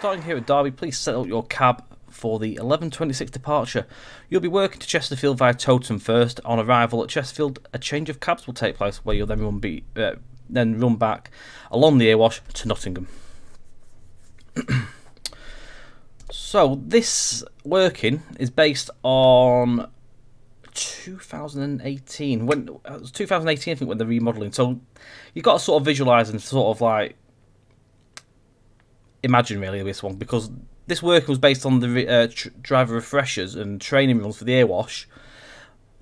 Starting here at Derby, please set up your cab for the 11:26 departure. You'll be working to Chesterfield via Totem first. On arrival at Chesterfield, a change of cabs will take place where you'll then run back along the Erewash to Nottingham. So this working is based on 2018. When it was 2018, I think, when they're remodelling. So you've got to sort of visualise and sort of like imagine really this one, because this work was based on the driver refreshers and training runs for the Erewash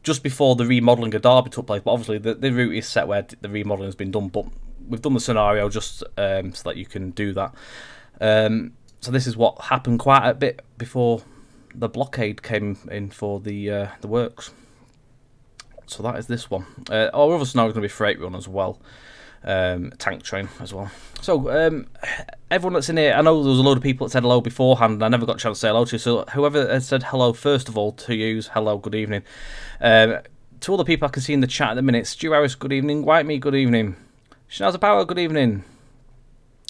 just before the remodelling of Derby took place. But obviously the route is set where the remodelling has been done, but we've done the scenario just so that you can do that. So this is what happened quite a bit before the blockade came in for the works. So that is this one. Our other scenario is going to be freight run as well. Tank train as well. So everyone that's in here, I know there was a load of people that said hello beforehand and I never got a chance to say hello to, so whoever has said hello first of all to use, hello, good evening. To all the people I can see in the chat at the minute, Stu Harris, good evening. White Me, good evening. Schnauzer Power, good evening.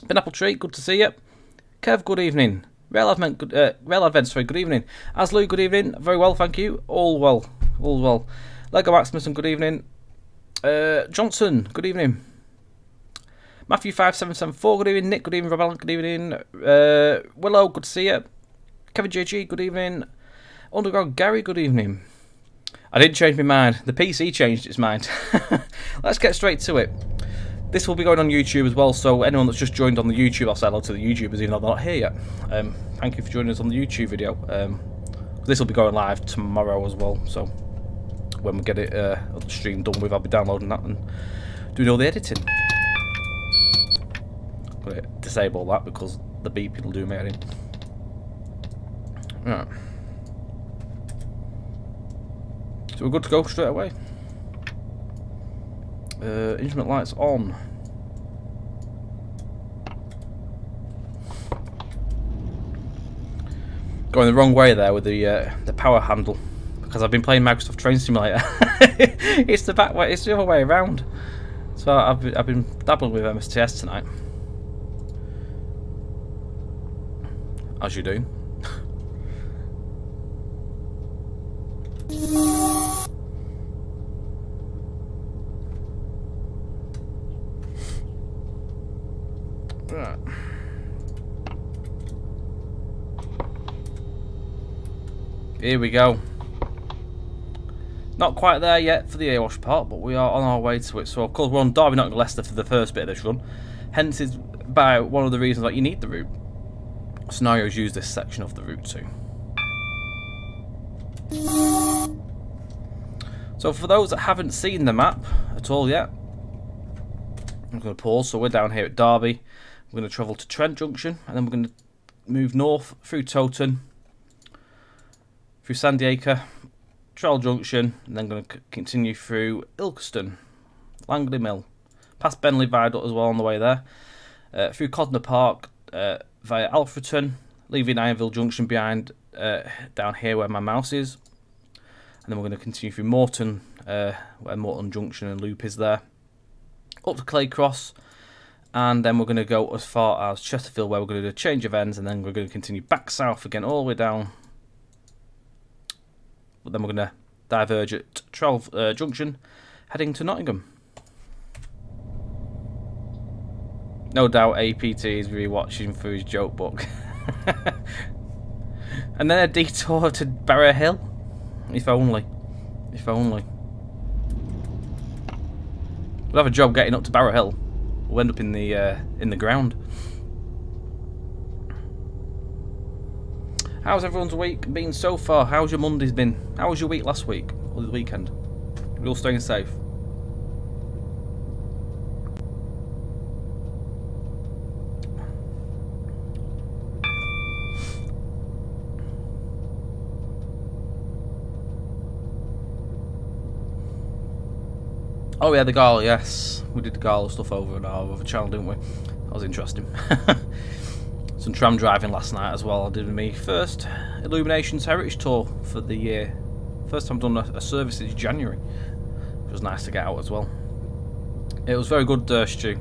Ben Apple Tree, good to see you. Kev, good evening. Rail Advent, good evening. Aslu, good evening. Very well, thank you. All well, all well. Lego Maximus, good evening. Johnson, good evening. Matthew 5774, good evening. Nick, good evening. Rob Allen, good evening. Willow, good to see you. Kevin JG, good evening. Underground Gary, good evening. I didn't change my mind. The PC changed its mind. Let's get straight to it. This will be going on YouTube as well, so anyone that's just joined on the YouTube, I'll say hello to the YouTubers even though they're not here yet. Thank you for joining us on the YouTube video. This will be going live tomorrow as well, so when we get it the stream done with, I'll be downloading that and doing all the editing. I'm going to disable that because the beeping will do me in. Right. So we're good to go straight away. Instrument lights on. Going the wrong way there with the power handle because I've been playing Microsoft Train Simulator. It's the back way. It's the other way around. So I've been dabbling with MSTS tonight, as you do. Right. Here we go. Not quite there yet for the Erewash part, but we are on our way to it. So of course we're on Derby, not Leicester for the first bit of this run. Hence is about one of the reasons that you need the route. Scenarios use this section of the route too. So for those that haven't seen the map at all yet, I'm going to pause. So we're down here at Derby. We're going to travel to Trent Junction, and then we're going to move north through Toton, through Sandy Acre, Trell Junction, and then going to continue through Ilkeston, Langley Mill, past Bentley Viaduct as well on the way there, through Codner Park, via Alfreton, leaving Ironville Junction behind down here where my mouse is, and then we're going to continue through Morton, where Morton Junction and Loop is there, up to Clay Cross, and then we're going to go as far as Chesterfield where we're going to do a change of ends, and then we're going to continue back south again all the way down. But then we're going to diverge at Trell Junction, heading to Nottingham. No doubt APT is rewatching through his joke book. And then a detour to Barrow Hill. If only. If only. We'll have a job getting up to Barrow Hill. We'll end up in the ground. How's everyone's week been so far? How's your Mondays been? How was your week last week? Or the weekend? We're all staying safe. Oh yeah, the Gala, yes. We did the Gala stuff over on our other channel, didn't we? That was interesting. Some tram driving last night as well. I did my first Illuminations Heritage Tour for the year. First time I've done a service since January. It was nice to get out as well. It was very good, Stu.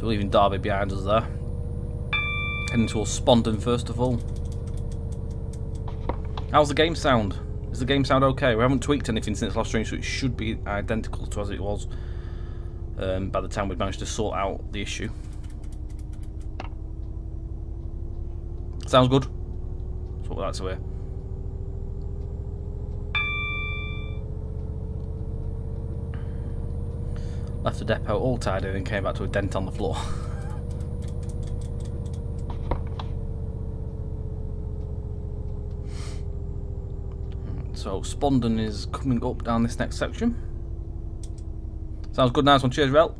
So we're leaving Derby behind us there. Heading towards Spondon first of all. How's the game sound? Does the game sound okay? We haven't tweaked anything since last stream, so it should be identical to as it was by the time we managed to sort out the issue. Sounds good. That's what we like to hear. Left the depot all tidy and came back to a dent on the floor. So Spondon is coming up down this next section. Sounds good, nice one. Cheers, Rel.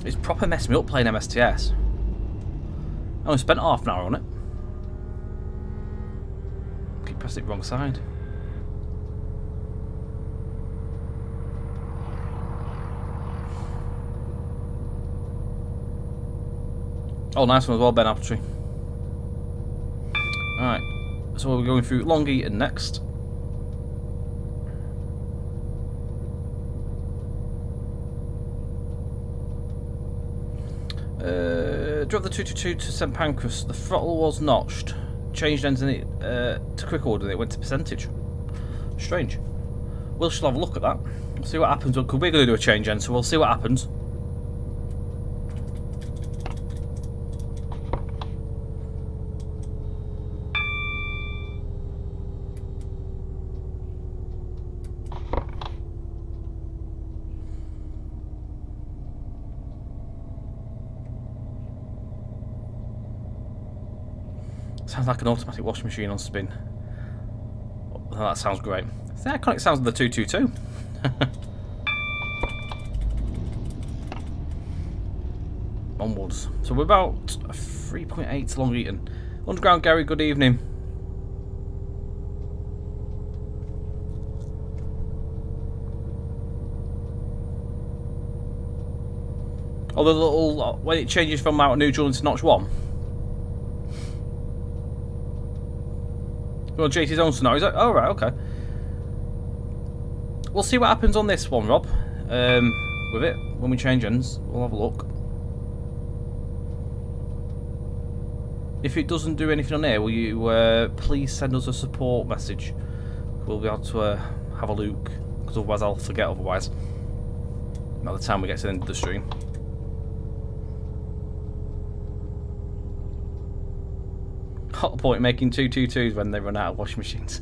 It's proper messed me up playing MSTS. I only spent half an hour on it. Keep pressing it wrong side. Oh, nice one as well, Ben Aptree. Alright, so we're going through Long Eaton next. Drove the 222 to St Pancras. The throttle was notched. Changed ends in it to quick order and it went to percentage. Strange. We'll shall have a look at that. We'll see what happens. We're going to do a change end, so we'll see what happens. Sounds like an automatic washing machine on spin. Oh, that sounds great. It's the iconic sounds of the 222. Onwards. So we're about 3.8 to Long Eaton. Underground Gary, good evening. Oh, the little when it changes from Mount Neutral into Notch 1. Well, JT's own scenario. He's like, oh, right, okay. We'll see what happens on this one, Rob. With it, when we change ends, we'll have a look. If it doesn't do anything on here, will you please send us a support message? We'll be able to have a look, because otherwise I'll forget otherwise. By the time we get to the end of the stream. Hot point making 222s when they run out of washing machines.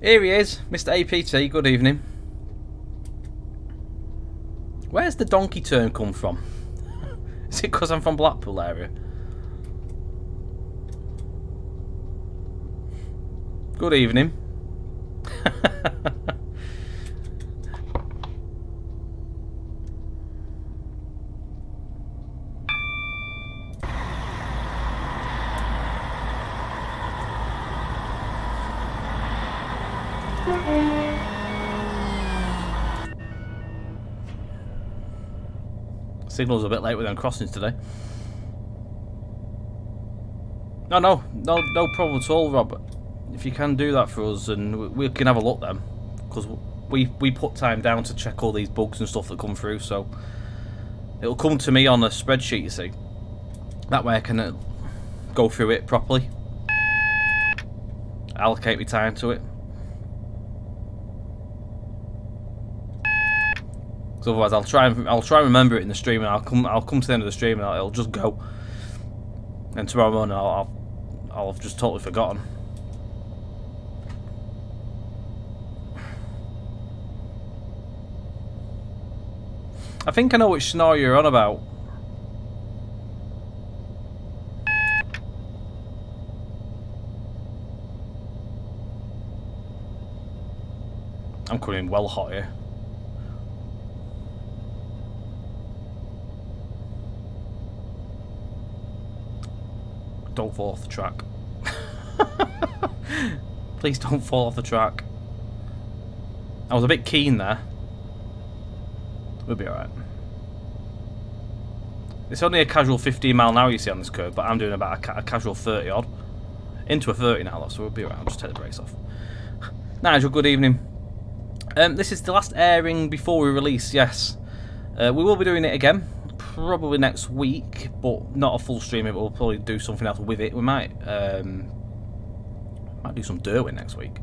Here he is, Mr. APT, good evening. Where's the donkey turn come from? Is it because I'm from Blackpool area? Good evening. Signal's a bit late with them crossings today. No problem at all, Rob. If you can do that for us, and we can have a look then, because we put time down to check all these bugs and stuff that come through, so it'll come to me on a spreadsheet, you see. That way I can go through it properly, allocate my time to it. Because otherwise I'll try and remember it in the stream, and I'll come to the end of the stream and it'll just go. And tomorrow morning I'll have just totally forgotten. I think I know which scenario you're on about. I'm coming in well hot here. Don't fall off the track. Please don't fall off the track. I was a bit keen there. We'll be alright. It's only a casual 15 mile an hour you see on this curve, but I'm doing about a casual 30 odd. Into a 30 now, though, so we'll be around. Just take the brakes off. Nigel, good evening. This is the last airing before we release, yes. We will be doing it again, probably next week, but not a full stream. We'll probably do something else with it. We might do some Derwent next week.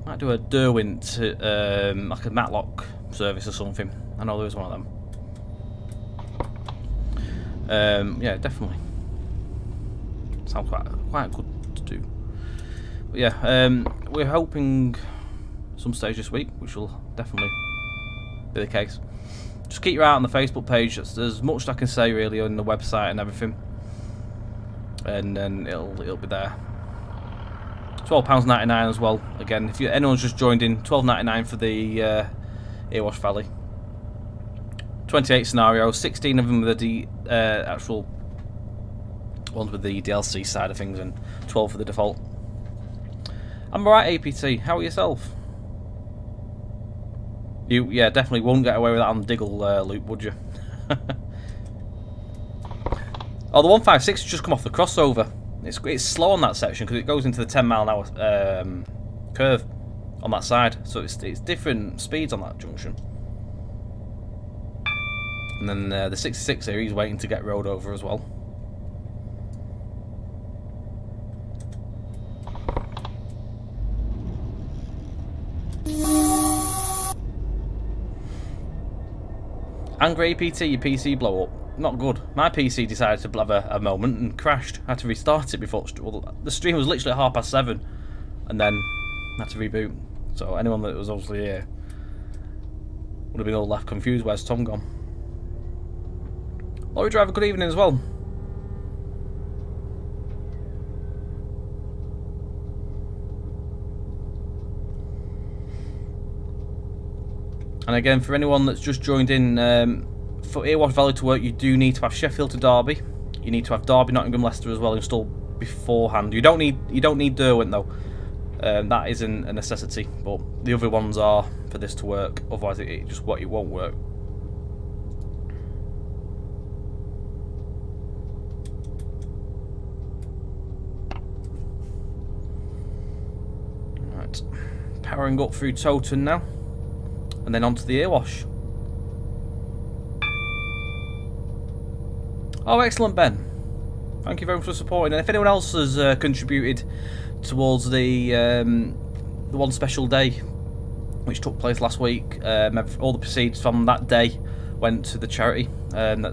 Might do a Derwent, like a Matlock service or something. I know there is one of them. Yeah, definitely. Sounds quite good to do. But yeah, we're hoping some stage this week, which will definitely be the case. Just keep your eye on the Facebook page. There's much that I can say really on the website and everything, and then it'll be there. £12.99 as well. Again, if anyone's just joined in, £12.99 for the Erewash Valley. 28 scenarios, 16 of them with the actual ones with the DLC side of things, and 12 for the default. I'm alright, APT. How are yourself? You, yeah, definitely won't get away with that on the Diggle loop, would you? Oh, the 156 just come off the crossover. It's slow on that section because it goes into the 10-mile-an-hour curve on that side, so it's different speeds on that junction. And then the 66 here, he's waiting to get rode over as well. Angry APT, your PC blow up. Not good. My PC decided to have a moment and crashed. I had to restart it before. Well, the stream was literally at 7:30, and then I had to reboot. So anyone that was obviously here would have been all left confused. Where's Tom gone? Lorry driver, good evening as well. And again, for anyone that's just joined in, for Erewash Valley to work, you do need to have Sheffield to Derby. You need to have Derby, Nottingham, Leicester as well installed beforehand. You don't need Derwent though. That isn't a necessity, but the other ones are for this to work. Otherwise, it won't work. Right, powering up through Toton now. And then onto the Erewash. Oh, excellent, Ben. Thank you very much for supporting. And if anyone else has contributed towards the one special day which took place last week, all the proceeds from that day went to the charity that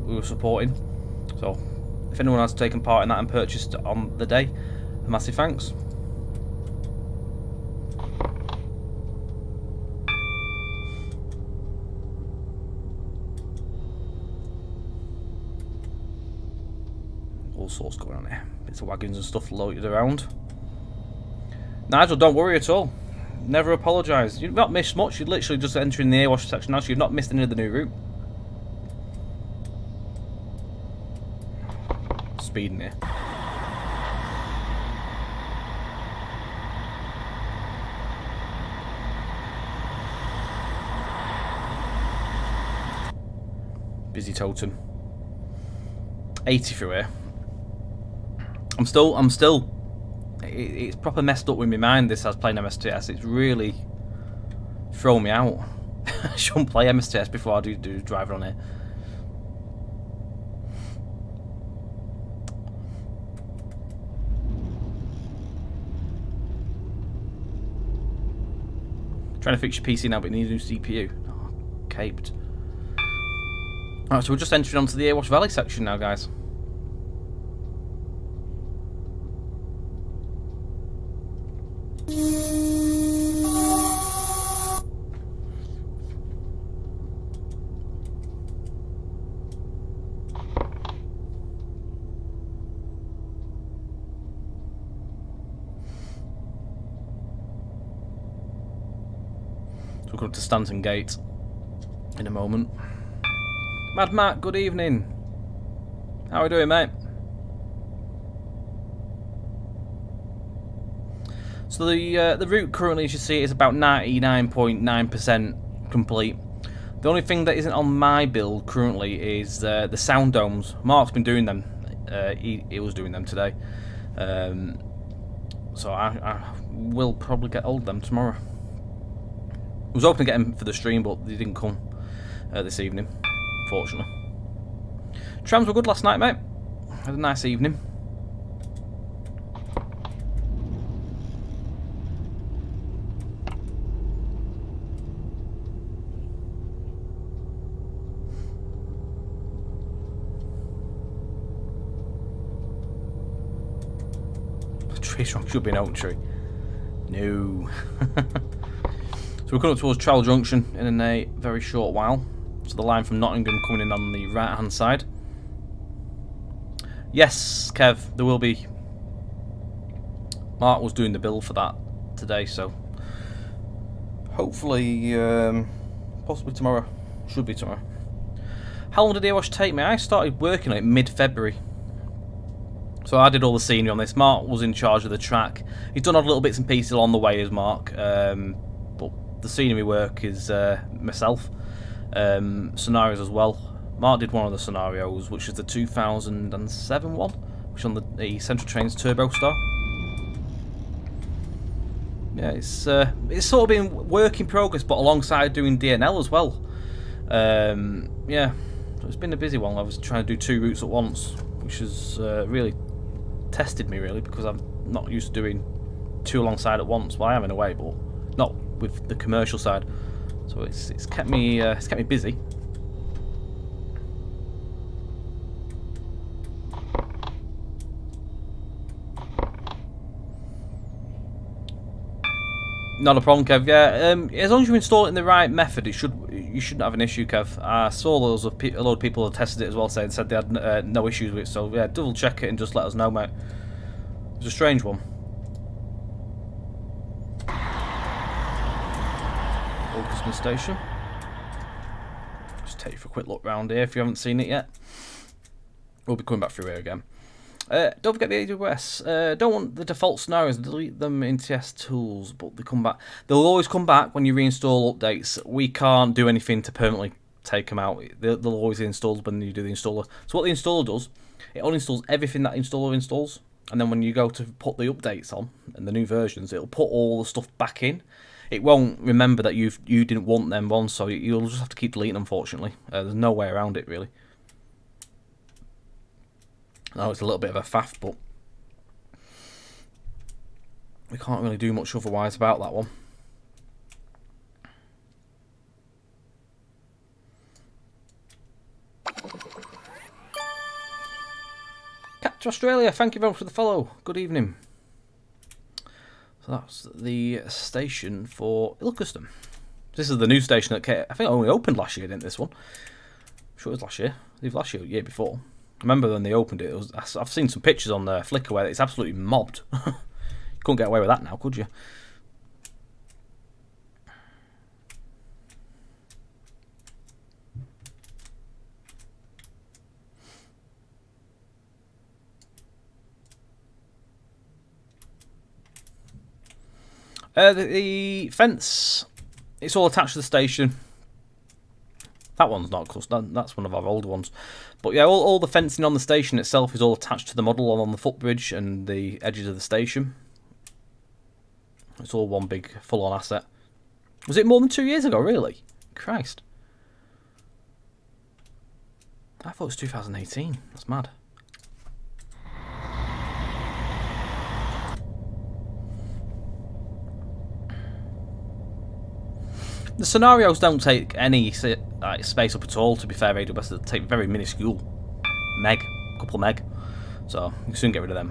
we were supporting. So, if anyone has taken part in that and purchased on the day, a massive thanks. All sorts going on here. Bits of wagons and stuff loaded around. Nigel, don't worry at all. Never apologise. You've not missed much. You're literally just entering the Erewash section now, so you've not missed any of the new route. Speeding here. Busy Totem. 80 through here. I'm still. It's proper messed up with my mind. This has playing MSTS. It's really thrown me out. I shouldn't play MSTS before I do driving on here. Trying to fix your PC now, but it needs a new CPU. Oh, caped. Alright, so we're just entering onto the Erewash Valley section now, guys. We'll go to Stanton Gate in a moment. Mad Matt, good evening. How are we doing, mate? So the route currently, as you see, is about 99.9% complete. The only thing that isn't on my build currently is the sound domes. Mark's been doing them. He was doing them today. So I will probably get hold of them tomorrow. I was hoping to get them for the stream, but they didn't come this evening, fortunately. Trams were good last night, mate. Had a nice evening. Tree trunk should be an oak tree. No. So we're coming up towards Trowell Junction in a very short while. So the line from Nottingham coming in on the right hand side. Yes, Kev, there will be. Mark was doing the build for that today, so hopefully, possibly tomorrow. Should be tomorrow. How long did Erewash take me? I started working on it mid-February. So I did all the scenery on this. Mark was in charge of the track. He's done odd little bits and pieces along the way as Mark. But the scenery work is myself. Scenarios as well. Mark did one of the scenarios, which is the 2007 one, which is on the Central Trains Turbo Star. Yeah, it's sort of been work in progress, but alongside doing DNL as well. Yeah, so it's been a busy one. I was trying to do 2 routes at once, which has really tested me, really, because I'm not used to doing 2 alongside at once. Well, I am in a way, but not with the commercial side. So it's kept me busy. Not a problem, Kev. Yeah, as long as you install it in the right method, you shouldn't have an issue, Kev. I saw a lot of people have tested it as well, said they had no issues with it. So yeah, double check it and just let us know, mate. It's a strange one. Ilkeston Station. Just take you for a quick look round here if you haven't seen it yet. We'll be coming back through here again. Don't forget the AWS. Don't want the default scenarios. Delete them in TS tools, but they come back. They'll always come back when you reinstall updates. We can't do anything to permanently take them out. They'll always install when you do the installer. So what the installer does, it uninstalls everything that installer installs, and then when you go to put the updates on and the new versions, it'll put all the stuff back in. It won't remember that you didn't want them ones, so you'll just have to keep deleting them. Unfortunately, there's no way around it really. I know it's a little bit of a faff, but we can't really do much otherwise about that one. Captain Australia, thank you very much for the follow. Good evening. So that's the station for Ilkeston. This is the new station that I think only opened last year, didn't this one? I'm sure it was last year. I believe last year, year before. I remember when they opened it, I've seen some pictures on Flickr where it's absolutely mobbed. You couldn't get away with that now, could you? The fence, it's all attached to the station. That one's not, close. That's one of our older ones. But yeah, all the fencing on the station itself is all attached to the model on the footbridge and the edges of the station. It's all one big full-on asset. Was it more than 2 years ago, really? Christ. I thought it was 2018. That's mad. The scenarios don't take any space up at all, to be fair, AWS. They take very minuscule. A couple of meg. So, you can soon get rid of them.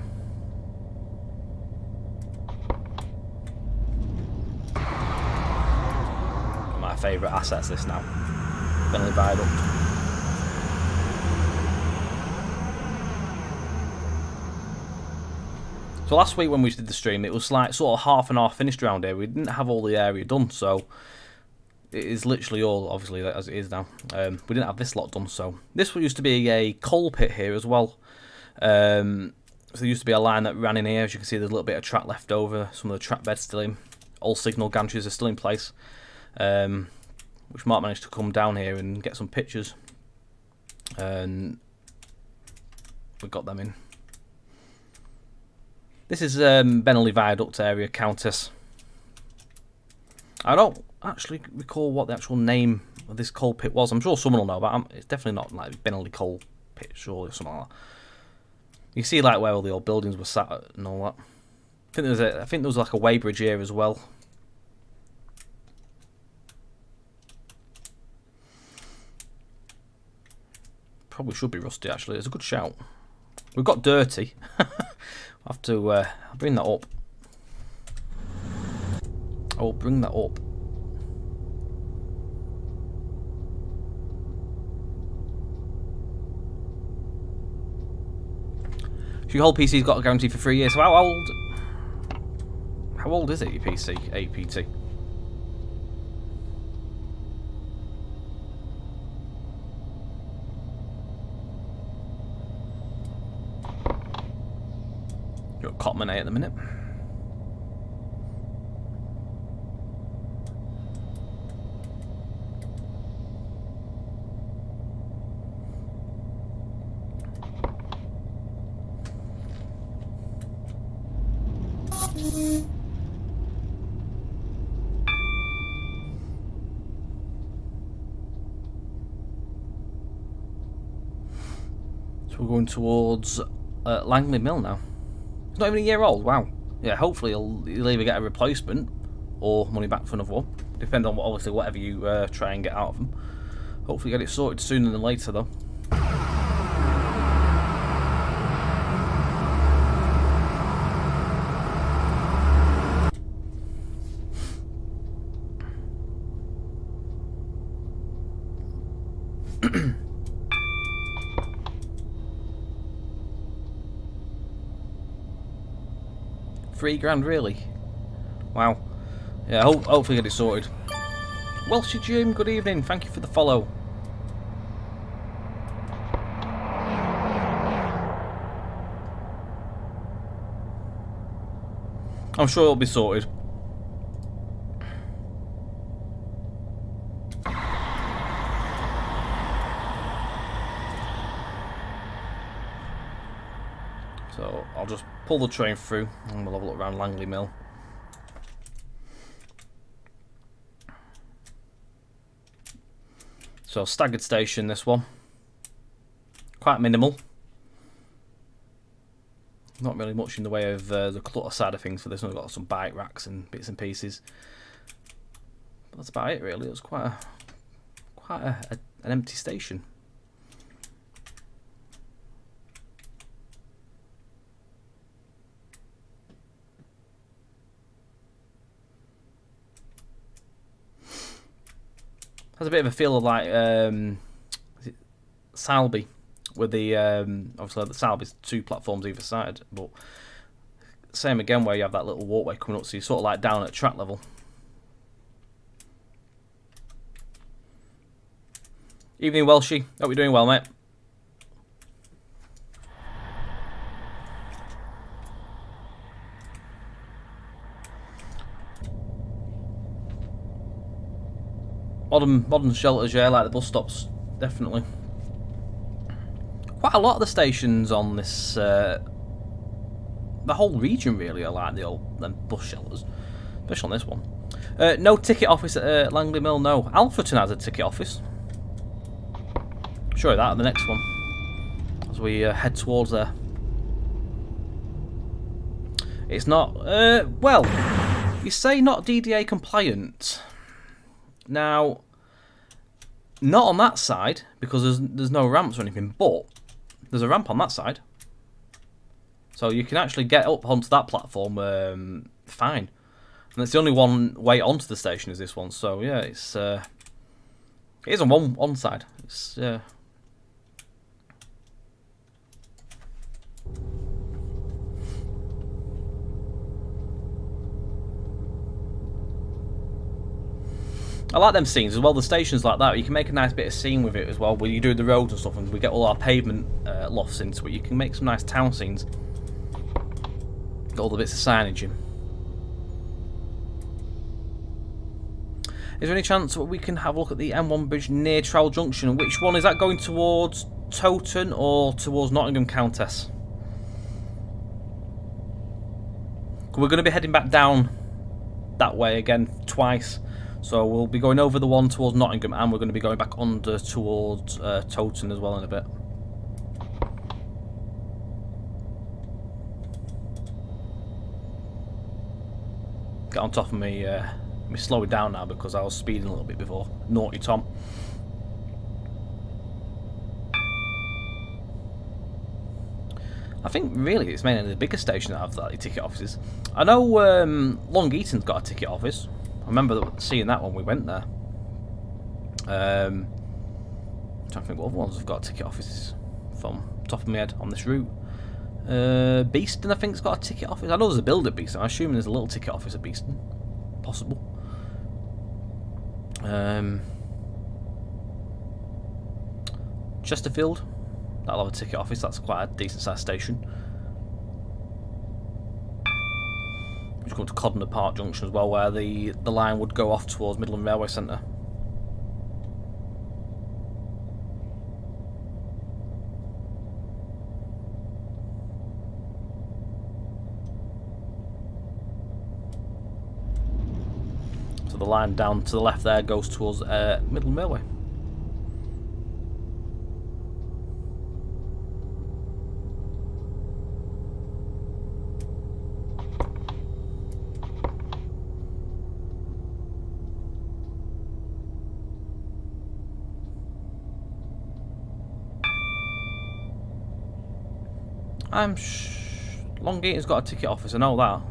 One of my favourite assets, this now. Bentley Viaduct. So last week when we did the stream, it was like sort of half and half finished around here. We didn't have all the area done, so it is literally all, obviously, as it is now. We didn't have this lot done, so this used to be a coal pit here as well. So there used to be a line that ran in here. As you can see, there's a little bit of track left over. Some of the track beds still in. All signal gantries are still in place. Which Mark managed to come down here and get some pictures. And we got them in. This is Bentley Viaduct area, Countess. I don't actually recall what the actual name of this coal pit was. I'm sure someone will know, but it's definitely not like Bentley coal pit, surely, or something like that. You see like where all the old buildings were sat at and all that. I think there was like a weighbridge here as well. Probably should be rusty actually. It's a good shout. We've got dirty. I'll have to bring that up. I will bring that up. Your whole PC's got a guarantee for 3 years. So how old is it, your PC, APT? You're at Cotman A at the minute. So we're going towards Langley Mill now. It's not even a year old, wow. Yeah, hopefully you'll either get a replacement or money back for another one. Depends on obviously whatever you try and get out of them. Hopefully get it sorted sooner than later though. £3 really? Wow. Yeah, hopefully get it sorted. Welshie Jim, good evening. Thank you for the follow. I'm sure it'll be sorted. So I'll just pull the train through and we'll have a look around Langley Mill. So Staggered Station, this one. Quite minimal. Not really much in the way of the clutter side of things for this one. We've got some bike racks and bits and pieces. But that's about it really. It was quite an empty station. Has a bit of a feel of like is it Salby, with the obviously the Salby's 2 platforms either side, but same again where you have that little walkway coming up, so you're sort of like down at track level. Evening Welshie, hope you're doing well, mate. Modern shelters, yeah, like the bus stops, definitely. Quite a lot of the stations on this, the whole region really are like the old bus shelters, especially on this one. No ticket office at Langley Mill, no. Alfreton has a ticket office. Sure that at the next one, as we head towards there. It's not, well, you say not DDA compliant. Now, not on that side, because there's no ramps or anything, but there's a ramp on that side. So you can actually get up onto that platform fine. And it's the only one way onto the station is this one. So yeah, it is on one side. It's I like them scenes as well. The stations like that, you can make a nice bit of scene with it as well. Where you do the roads and stuff, and we get all our pavement lofts into it. You can make some nice town scenes. Got all the bits of signage in. Is there any chance we can have a look at the M1 bridge near Trowell Junction? Which one is that, going towards Towton or towards Nottingham Countess? We're going to be heading back down that way again twice. So we'll be going over the one towards Nottingham, and we're going to be going back under towards Towton as well in a bit. Get on top of me, me slow it down now because I was speeding a little bit before. Naughty Tom. I think really it's mainly the bigger station that have the ticket offices. I know Long Eaton's got a ticket office. I remember seeing that when we went there. I'm trying to think what other ones have got ticket offices from top of my head on this route. Beeston I think's got a ticket office. I know there's a build at Beeston. I'm assuming there's a little ticket office at Beeston. Possible. Chesterfield. That'll have a ticket office. That's quite a decent sized station. We've come to Codner Park Junction as well, where the line would go off towards Midland Railway Centre. So the line down to the left there goes towards Midland Railway. Long Eaton's got a ticket office, I know that.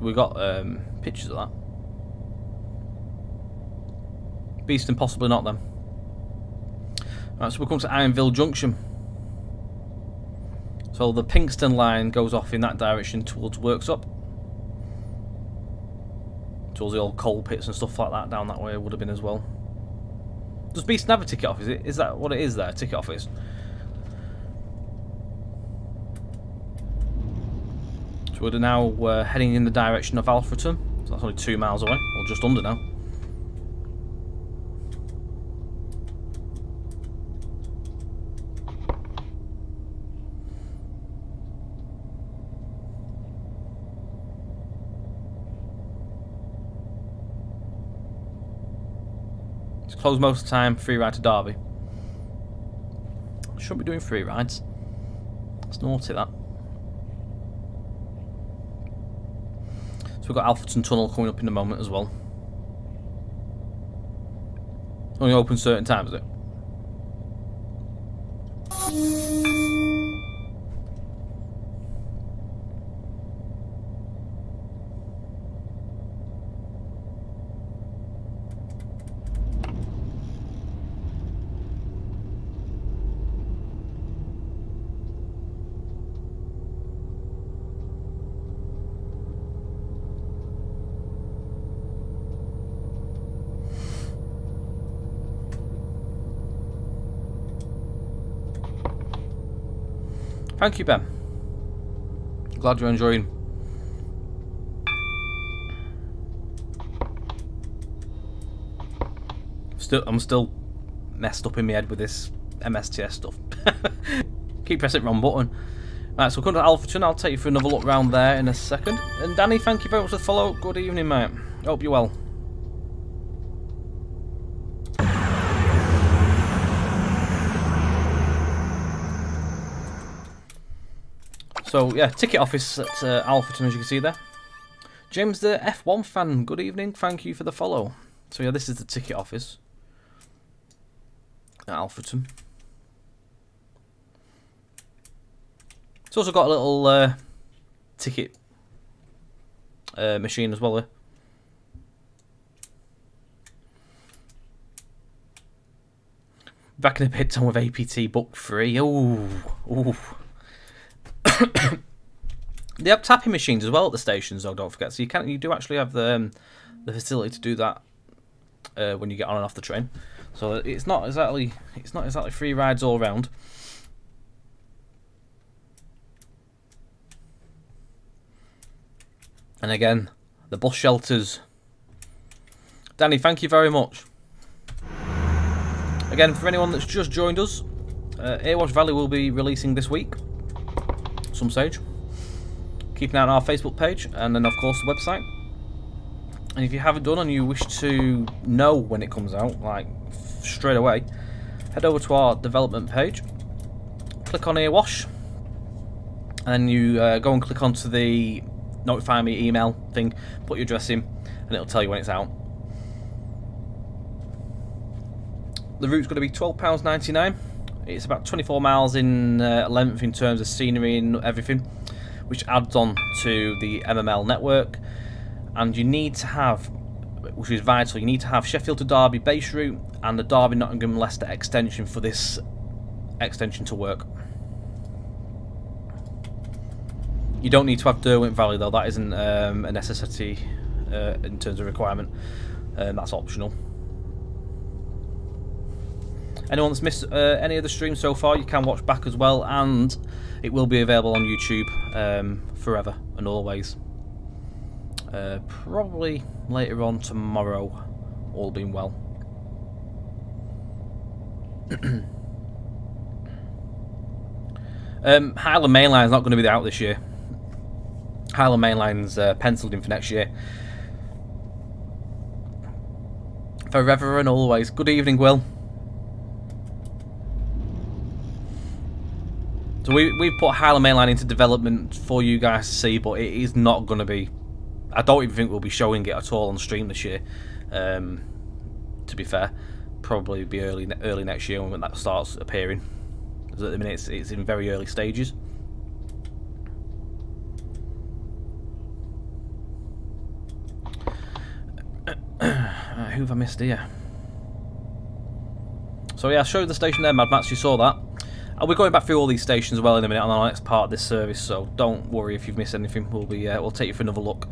We got pictures of that. Beeston possibly not then. Right, so we'll come to Ironville Junction. So the Pinkston line goes off in that direction towards Worksop. Towards the old coal pits and stuff like that down that way would have been as well. Does Beeston have a ticket office? Is that what it is there? Ticket office? So we're now heading in the direction of Alfreton. So that's only 2 miles away, or just under now. Closed most of the time, free ride to Derby. Shouldn't be doing free rides. It's naughty that. So we've got Alfreton Tunnel coming up in a moment as well. Only open certain times, is it? Thank you, Ben. Glad you're enjoying. I'm still messed up in my head with this MSTS stuff. Keep pressing the wrong button. Right, so we'll come to Alfreton. I'll take you for another look round there in a second. And Danny, thank you very much for the follow. Good evening, mate. Hope you're well. So, yeah, ticket office at Alfreton, as you can see there. James, the F1 fan, good evening. Thank you for the follow. So, yeah, this is the ticket office at Alfreton. It's also got a little ticket machine as well here. Back in a bit, done with APT book 3. Ooh, ooh. They have tapping machines as well at the stations, though. Don't forget. So you do actually have the facility to do that when you get on and off the train. So it's not exactly free rides all around. And again, the bus shelters. Danny, thank you very much. Again, for anyone that's just joined us, Erewash Valley will be releasing this week. some stage. Keep an eye on our Facebook page, and then of course the website. And if you haven't done and you wish to know when it comes out, like straight away, head over to our development page, click on Erewash, and then you go and click onto the notify me email thing, put your address in, and it'll tell you when it's out. The route's going to be £12.99. It's about 24 miles in length in terms of scenery and everything, which adds on to the MML network. And you need to have, which is vital, you need to have Sheffield to Derby base route and the Derby Nottingham Leicester extension for this extension to work. You don't need to have Derwent Valley though, that isn't a necessity in terms of requirement, that's optional. Anyone that's missed any of the streams so far, you can watch back as well, and it will be available on YouTube forever and always. Probably later on tomorrow, all being well. Highland Main Line is not going to be out this year. Highland Main Line's penciled in for next year. Forever and always. Good evening, Will. So we've put Highland Main Line into development for you guys to see, but it is not going to be... I don't even think we'll be showing it at all on stream this year. To be fair, probably be early next year when that starts appearing. Because at the minute it's in very early stages. Who have I missed here? So yeah, I showed the station there, Mad Max. You saw that. I'll be going back through all these stations as well in a minute on our next part of this service, so don't worry if you've missed anything. We'll take you for another look.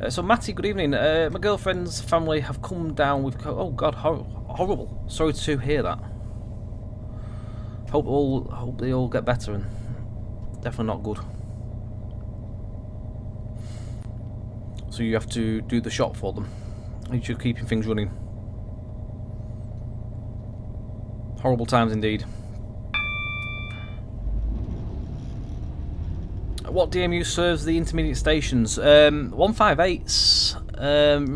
So Matty, good evening. My girlfriend's family have come down with... Oh God, horrible. Sorry to hear that. Hope they all get better, and definitely not good. So you have to do the shop for them. You're keeping things running. Horrible times indeed. What DMU serves the intermediate stations? 158s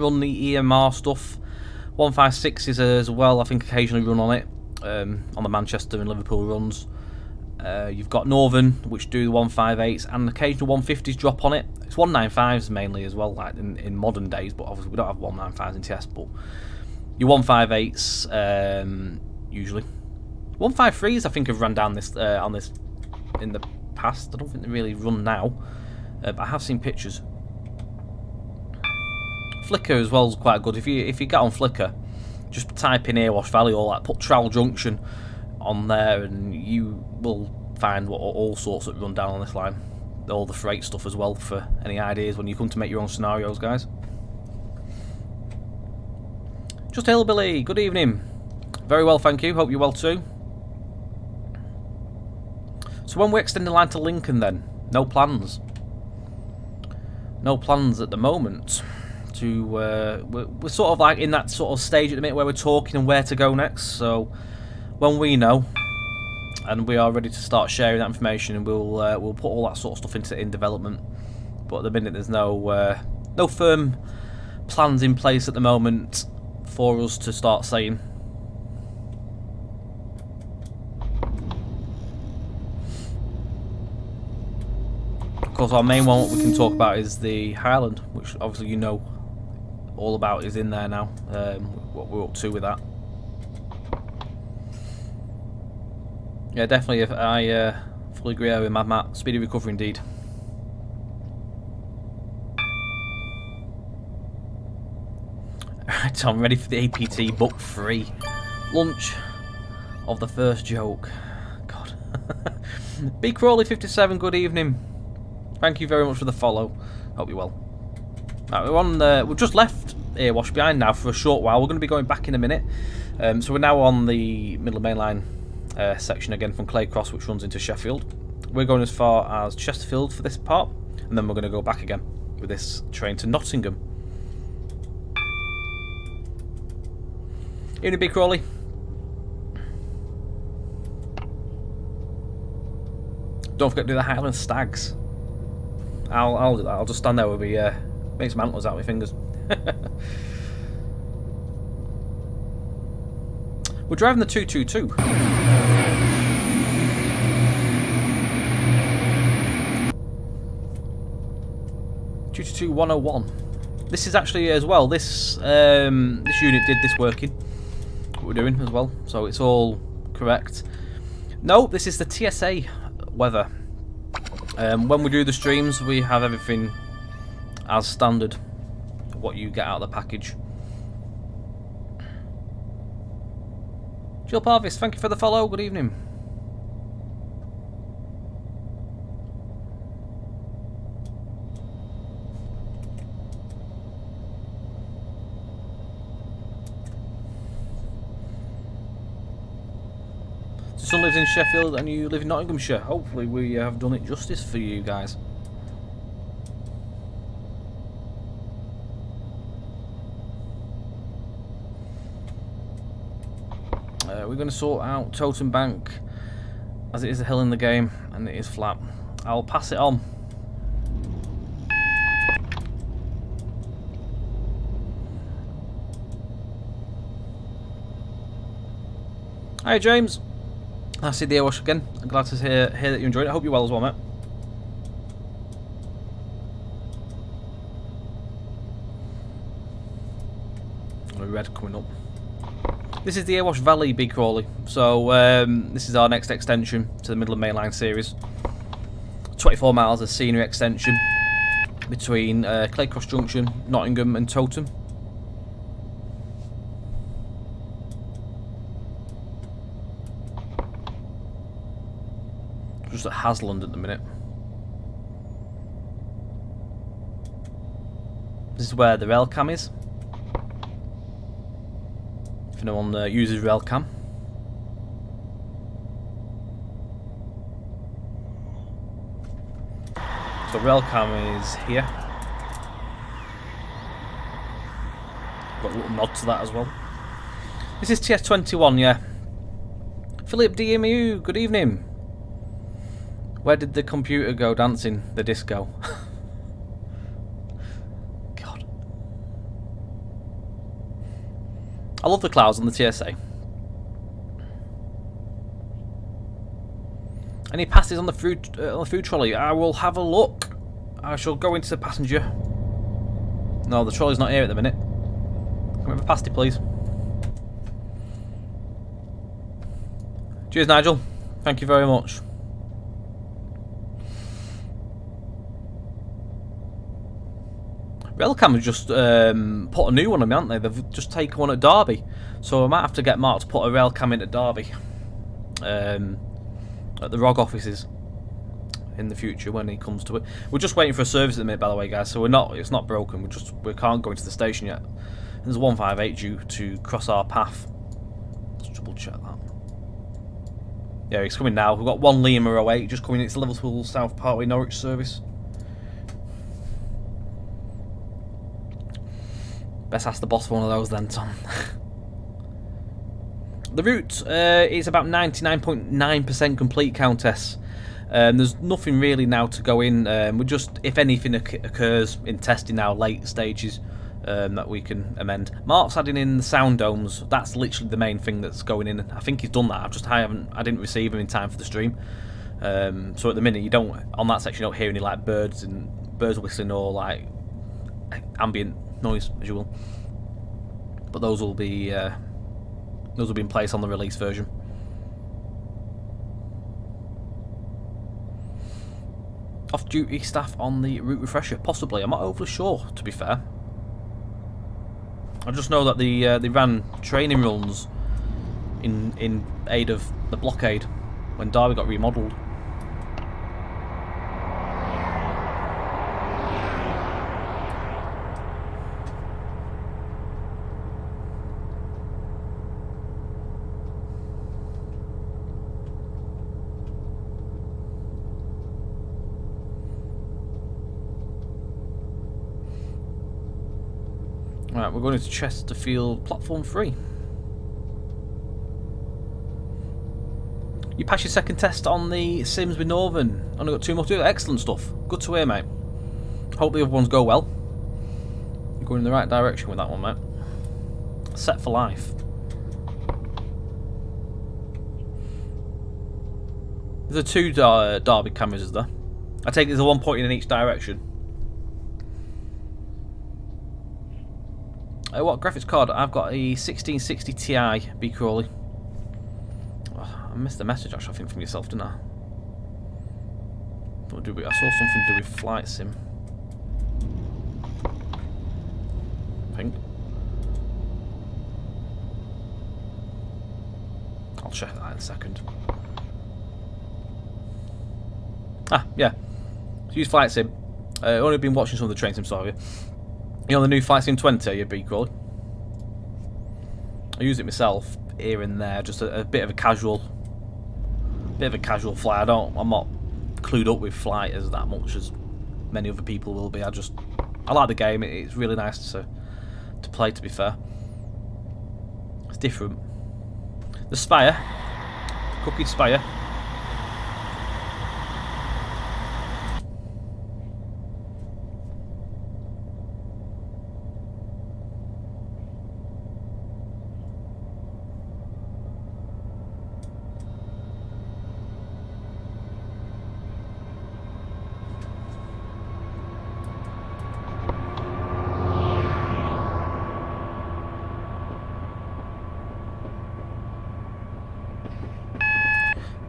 run the EMR stuff. 156s as well, I think, occasionally run on it. On the Manchester and Liverpool runs. You've got Northern, which do the 158s, and occasional 150s drop on it. It's 195s mainly as well, like in modern days, but obviously we don't have 195s in TS, but your 158s usually. 153s I think have run down this on this in the past. I don't think they really run now, but I have seen pictures. Flickr as well is quite good. If you get on Flickr, just type in Erewash Valley or like put Trowel Junction on there, and you will find all sorts that run down on this line. All the freight stuff as well, for any ideas when you come to make your own scenarios, guys. Just Hillbilly, good evening. Very well, thank you. Hope you're well too. So when we extend the line to Lincoln then? No plans. No plans at the moment. We're sort of like in that sort of stage at the minute where we're talking and where to go next. So when we know and we are ready to start sharing that information, we'll put all that sort of stuff in development. But at the minute there's no firm plans in place at the moment for us to start saying. Of course, our main one what we can talk about is the Highland, which obviously you know all about, is in there now. What we're up to with that. Yeah, definitely. If I fully agree with Mad Matt. Speedy recovery indeed. Right, I'm ready for the APT book 3. Lunch of the first joke. God. B Crawley 57. Good evening. Thank you very much for the follow. Hope you're well. Right, we've just left Erewash behind now for a short while. We're going to be going back in a minute. So we're now on the Midland Main Line section again from Claycross, which runs into Sheffield. We're going as far as Chesterfield for this part, and then we're going to go back again with this train to Nottingham. Evening, B Crawley. Don't forget to do the Highland Stags. I'll do that. I'll just stand there with me, make some antlers out of my fingers. We're driving the 222. 222-101. This is actually as well. This unit did this working. What we're doing as well, so it's all correct. No, this is the TSA weather. When we do the streams, we have everything as standard. What you get out of the package. Jill Parvis, thank you for the follow. Good evening. Son lives in Sheffield and you live in Nottinghamshire. Hopefully we have done it justice for you guys. We're going to sort out Totem Bank, as it is a hill in the game and it is flat. I'll pass it on. Hi James. I see the Erewash again. I'm glad to hear that you enjoyed it. I hope you're well as well, mate. Red coming up. This is the Erewash Valley Big Crawley. So this is our next extension to the Midland Main Line series. 24 miles of scenery extension between Claycross Junction, Nottingham and Totem. Just at Hasland at the minute. This is where the rail cam is. If anyone uses rail cam. So rail cam is here. Got a little nod to that as well. This is TS21, yeah. Philip DMU, good evening. Where did the computer go dancing the disco? God. I love the clouds on the TSA. Any passes on the food trolley? I will have a look. I shall go into the passenger. No, the trolley's not here at the minute. Can we have a pasty, please? Cheers, Nigel. Thank you very much. Railcam has just put a new one on me, haven't they? They've just taken one at Derby. So I might have to get Mark to put a Railcam in at Derby. At the ROG offices. In the future when he comes to it. We're just waiting for a service at the minute, by the way, guys. So it's not broken. We can't go into the station yet. There's a 158 due to cross our path. Let's double check that. Yeah, he's coming now. We've got one Lima 08 just coming. It's the Liverpool South Parkway Norwich service. Best ask the boss for one of those then, Tom. The route is about 99.9% complete, Countess. There's nothing really now to go in. We're just, if anything occurs in testing now, late stages, that we can amend. Mark's adding in the sound domes. That's literally the main thing that's going in. I think he's done that. I didn't receive them in time for the stream. So at the minute, on that section, you don't hear any like birds whistling or like ambient noise, as you will. But those will be in place on the release version. Off-duty staff on the route refresher, possibly. I'm not overly sure, to be fair. I just know that they ran training runs in aid of the blockade when Derby got remodelled. Right, we're going to Chesterfield, platform 3. You passed your second test on the Sims with Northern. Only got 2 more to do. Excellent stuff. Good to hear, mate. Hope the other ones go well. You're going in the right direction with that one, mate. Set for life. There's 2 Derby cameras, is there? I take there's a 1 pointing in each direction. What graphics card? I've got a 1660 Ti B Crawley. Oh, I missed the message actually, I think, from yourself, didn't I? I saw something to do with flight sim. I think. I'll check that in a second. Ah, yeah. Use flight sim. Only been watching some of the train sim stuff. You know the new Flight Sim 20, your B crawler? I use it myself here and there, just a bit of a casual fly. I'm not clued up with flighters that much as many other people will be. I like the game. It's really nice to play, to be fair. It's different. The Spire, Cookie Spire.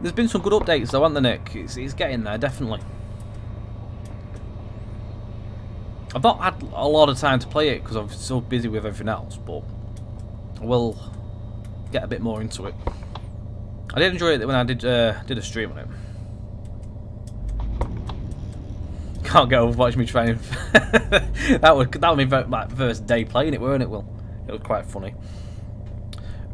There's been some good updates though, hasn't there, Nick? It's getting there, definitely. I've not had a lot of time to play it because I'm so busy with everything else, but I will get a bit more into it. I did enjoy it when I did a stream on it. Can't get over watching me trying. that would be my first day playing it, weren't it? Well, it was quite funny.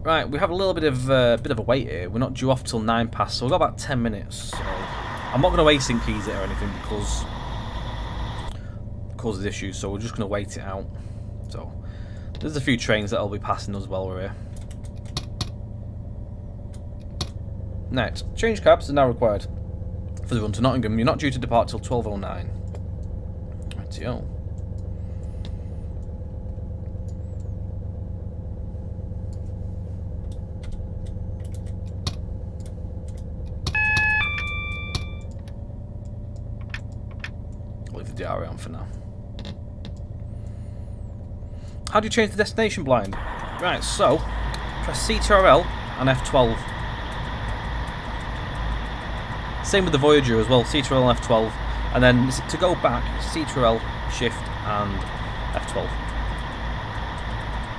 Right, we have a little bit of a wait here. We're not due off till 9 past, so we've got about 10 minutes. So I'm not going to async keys it or anything because causes issues. So we're just going to wait it out. So there's a few trains that'll be passing us while we're here. Next, change cabs are now required for the run to Nottingham. You're not due to depart till 12:09. Rightio. Leave the diary on for now. How do you change the destination blind? Right, so press CTRL and F12. Same with the Voyager as well, CTRL and F12. And then to go back, CTRL, Shift and F12.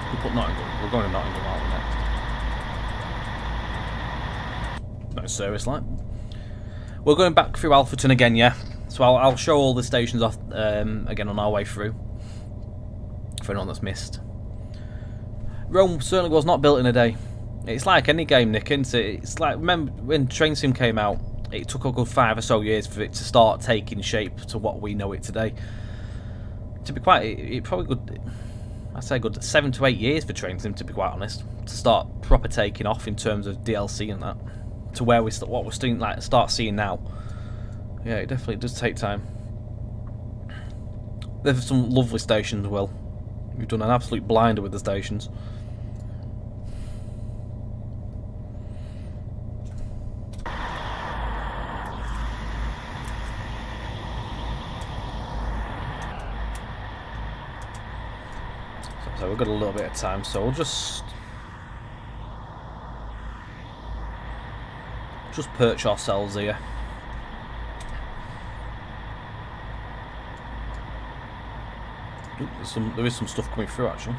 We'll put Nottingham. We're going to Nottingham out next. Nice service light. We're going back through Alpherton again, yeah. So I'll show all the stations off again on our way through. For anyone that's missed. Rome certainly was not built in a day. It's like any game, Nick, isn't it? It's like, remember when Train Sim came out, it took a good 5 or so years for it to start taking shape to what we know it today. To be quite, it probably good, I'd say good 7 to 8 years for Train Sim, to be quite honest, to start proper taking off in terms of DLC and that, to where we what we're starting like start seeing now. Yeah, it definitely does take time. There's some lovely stations as well. We've done an absolute blinder with the stations. So we've got a little bit of time, so we'll just perch ourselves here. Ooh, there is some stuff coming through actually.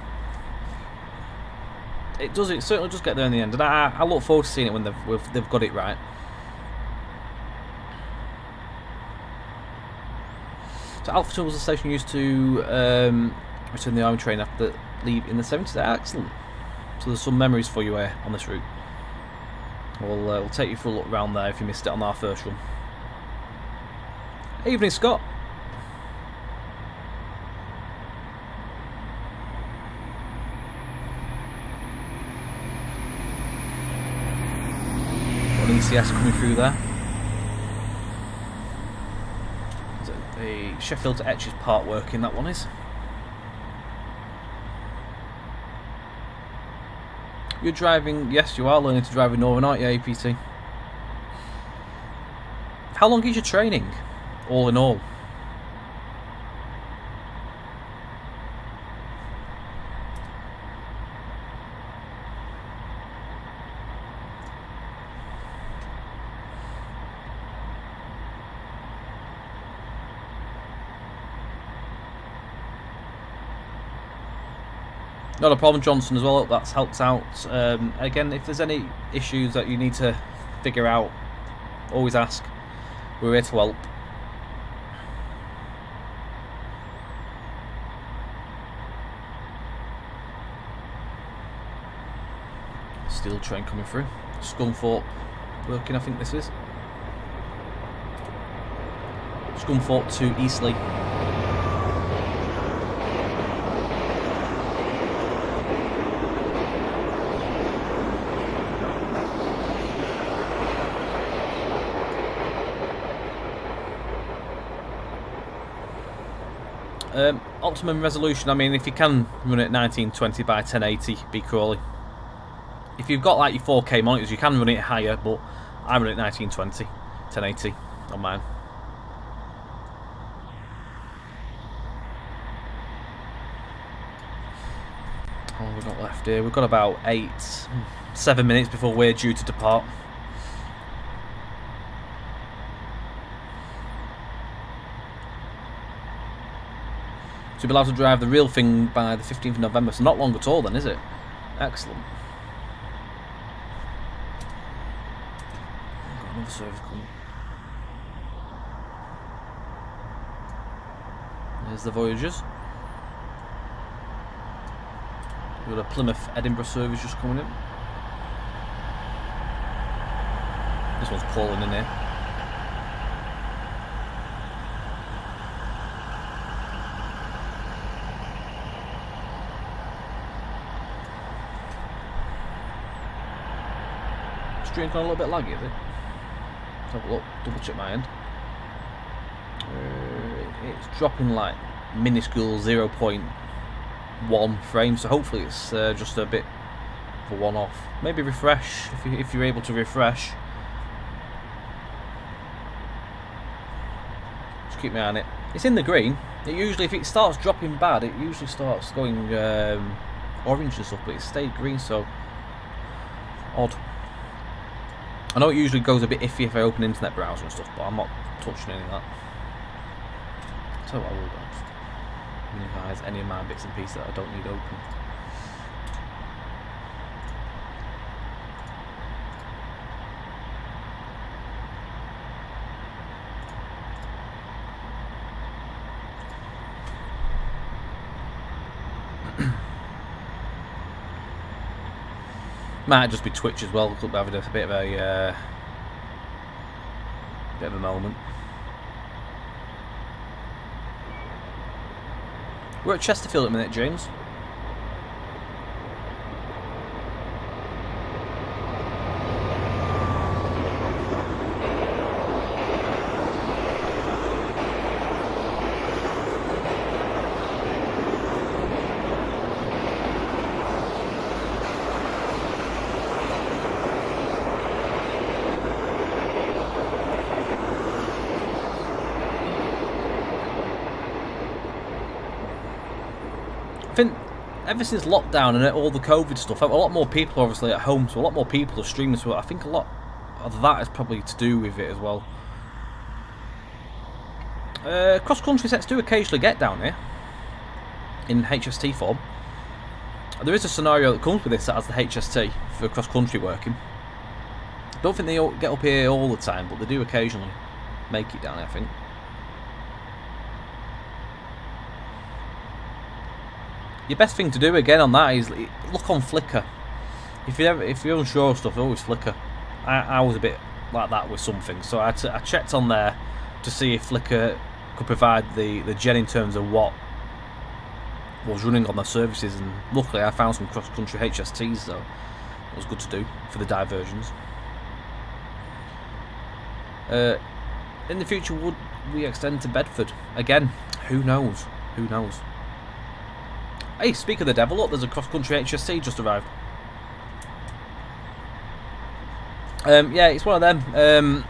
It certainly does get there in the end, and I look forward to seeing it when they've got it right. So Alpha was a station used to return the army train after leave in the 70s. Excellent. So there's some memories for you here on this route. We'll take you for a look around there if you missed it on our first run. Evening, Scott. ECS coming through there. Is it the Sheffield to Etches part working, that one is. You're driving, yes you are learning to drive in Northern, aren't you, APT? How long is your training, all in all? Not a problem, Johnson, as well. That's helped out. Again, if there's any issues that you need to figure out, always ask. We're here to help. Steel train coming through. Scunthorpe working, I think this is. Scunthorpe to Eastleigh. Optimum resolution, I mean, if you can run it at 1920 by 1080, be Crawley. If you've got like your 4K monitors, you can run it higher, but I run it at 1920, 1080 on mine. Oh, we've got left here. We've got about 7 minutes before we're due to depart. To be allowed to drive the real thing by the 15th of November, so not long at all then, is it? Excellent. I've got another service coming. There's the Voyagers. We've got a Plymouth Edinburgh service just coming in. This one's calling in here. Stream's gone a little bit laggy, is it? Let's have a look, double check my end. It's dropping like minuscule 0.1 frames, so hopefully it's just a bit of a one-off. Maybe refresh, if you're able to refresh. Just keep my eye on it. It's in the green. It usually, if it starts dropping bad, it usually starts going orange and stuff, but it stayed green, so odd. I know it usually goes a bit iffy if I open internet browser and stuff, but I'm not touching any of that. So I will minimize any of my bits and pieces that I don't need open. Might just be Twitch as well. Could be having a bit of a moment. We're at Chesterfield at the minute, James. I think ever since lockdown and all the COVID stuff, a lot more people are obviously at home, so a lot more people are streaming, so I think a lot of that is probably to do with it as well. Cross-country sets do occasionally get down here in HST form. There is a scenario that comes with this that has the HST for cross-country working. I don't think they get up here all the time, but they do occasionally make it down here, I think. Your best thing to do again on that is look on Flickr. If you're unsure of stuff, always Flickr. I was a bit like that with some things, so I checked on there to see if Flickr could provide the gen in terms of what was running on their services, and luckily I found some cross-country HSTs, so it was good to do for the diversions. In the future, would we extend to Bedford? Again, who knows? Who knows? Hey, speak of the devil, look, there's a cross-country HSC just arrived. Yeah, it's one of them.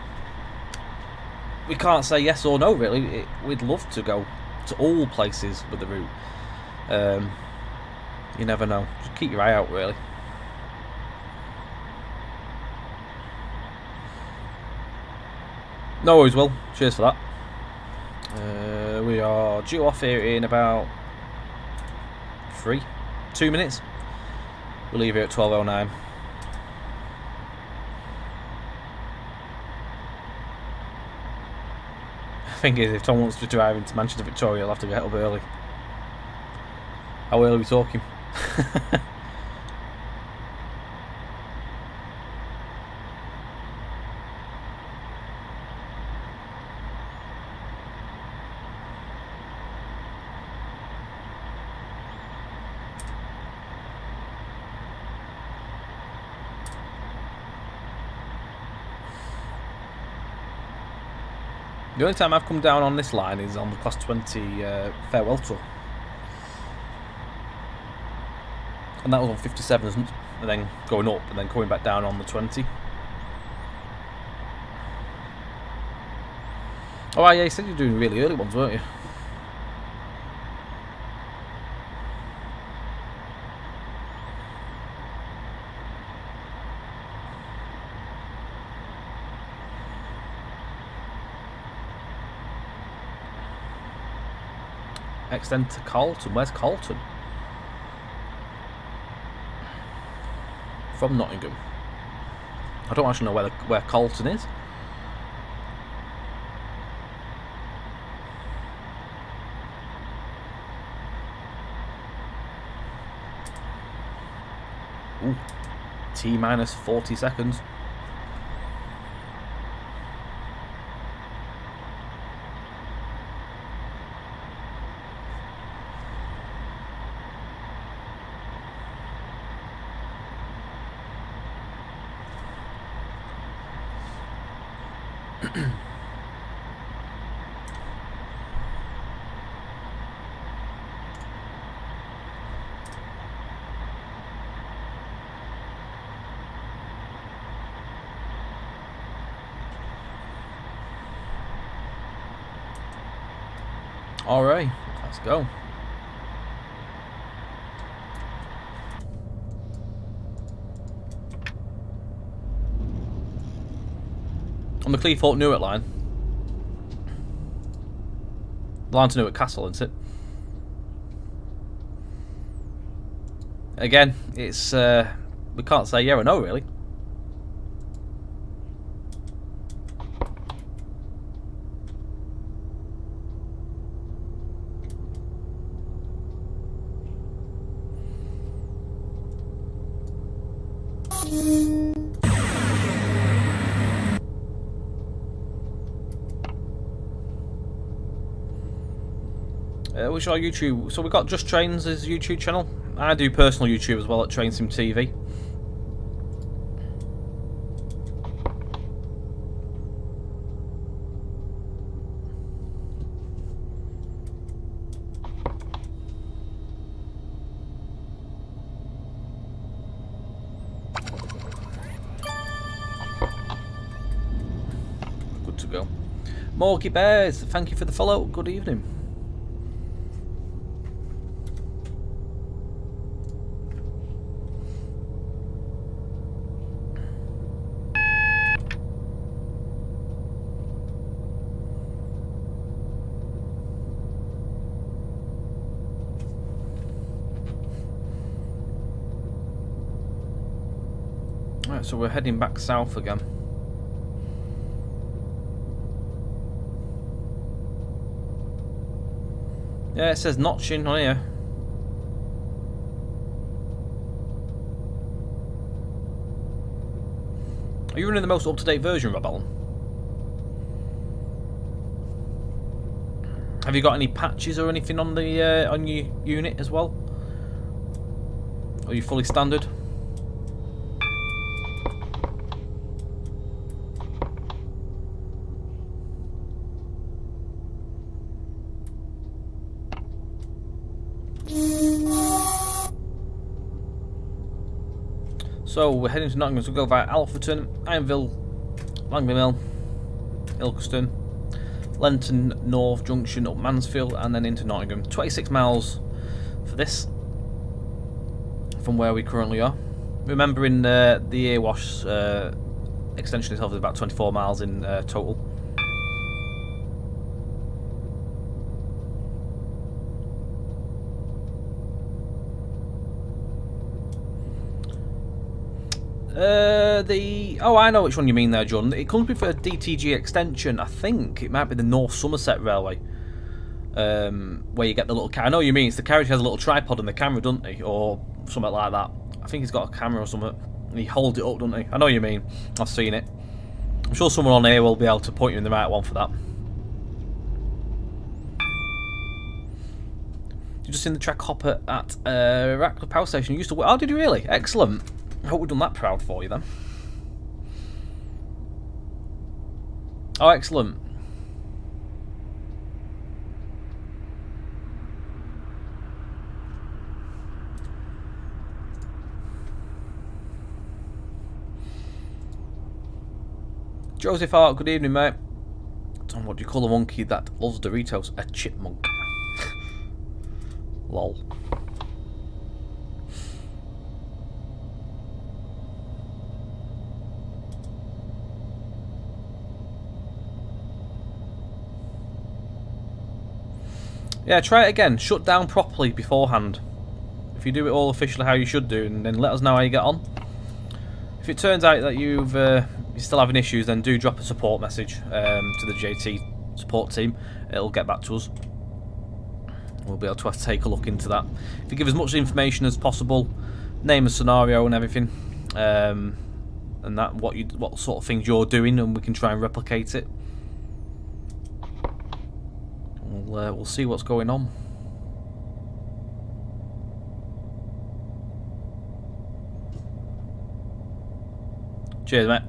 We can't say yes or no, really. We'd love to go to all places with the route. You never know. Just keep your eye out, really. No worries, Will. Cheers for that. We are due off here in about 2 minutes. We'll leave here at 12:09. The thing is, if Tom wants to drive into Manchester Victoria, he'll have to get up early. How early are we talking? The only time I've come down on this line is on the Class 20 farewell tour. And that was on 57, and then going up and then coming back down on the 20. Oh yeah, you said you were doing really early ones, weren't you? Extend to Carlton. Where's Carlton? From Nottingham. I don't actually know where Carlton is. Ooh, T minus 40 seconds. Alright, let's go. On the Cleethorpes Newark line. The line to Newark Castle, isn't it? Again, it's we can't say yeah or no, really. Which are YouTube? So we've got Just Trains as YouTube channel. I do personal YouTube as well at TrainSim TV. Good to go. Morgy Bears, thank you for the follow. Good evening. So we're heading back south again. Yeah, it says notching on here. Are you running the most up-to-date version, Rob Allen? Have you got any patches or anything on the on your unit as well? Or are you fully standard? So we're heading to Nottingham, so we'll go via Alfreton, Ironville, Langley Mill, Ilkeston, Lenton North Junction, up Mansfield, and then into Nottingham. 26 miles for this from where we currently are. Remembering the Erewash extension itself is about 24 miles in total. Oh, I know which one you mean there, John. It comes with a DTG extension. I think it might be the North Somerset Railway, where you get the little. I know what you mean. It's the carriage has a little tripod and the camera, doesn't he, or something like that. I think he's got a camera or something. And he holds it up, doesn't he? I know what you mean. I've seen it. I'm sure someone on here will be able to point you in the right one for that. You just seen the track hopper at Ratcliffe Power Station. You used to work. Oh, did you really? Excellent. I hope we've done that proud for you then. Oh, excellent. Joseph Hart, good evening, mate. Tom, what do you call a monkey that loves Doritos? A chipmunk. Lol. Yeah, try it again. Shut down properly beforehand. If you do it all officially how you should do, and then let us know how you get on. If it turns out that you're still having issues, then do drop a support message to the JT support team. It'll get back to us. We'll be able to take a look into that. If you give as much information as possible, name a scenario and everything, and that what sort of things you're doing, and we can try and replicate it. We'll see what's going on. Cheers, mate.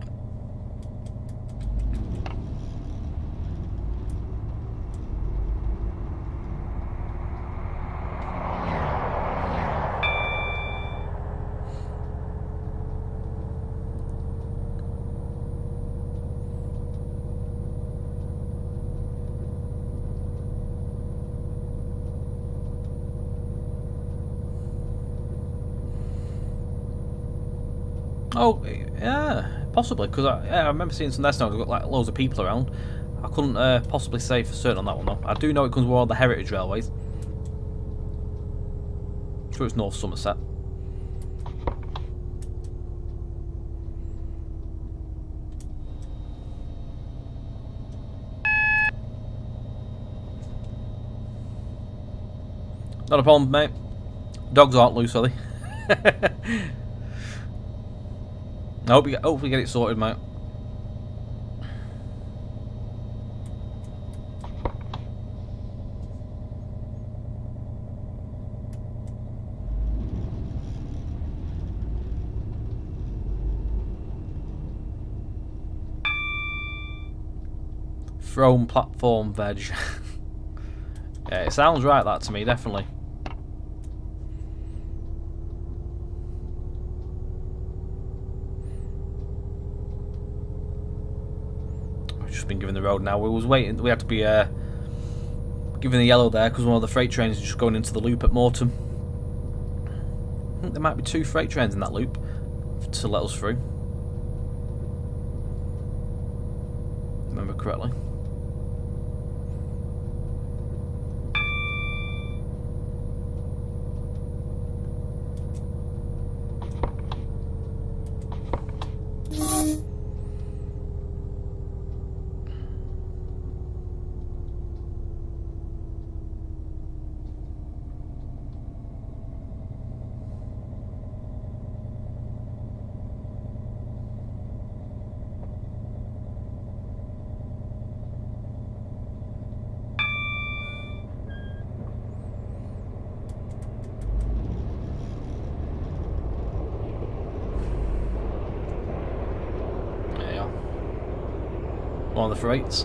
Oh, yeah, possibly, because I remember seeing some Nest now, got like loads of people around. I couldn't possibly say for certain on that one though. I do know it comes with all the heritage railways. I'm sure it's North Somerset. Not a problem, mate. Dogs aren't loose, are they? I hope we get it sorted, mate. Throne platform veg. Yeah, it sounds right, that to me, definitely. Been given the road now. We was waiting. We had to be given the yellow there because one of the freight trains is just going into the loop at Moreton. I think there might be 2 freight trains in that loop to let us through. Remember correctly. One of the freights.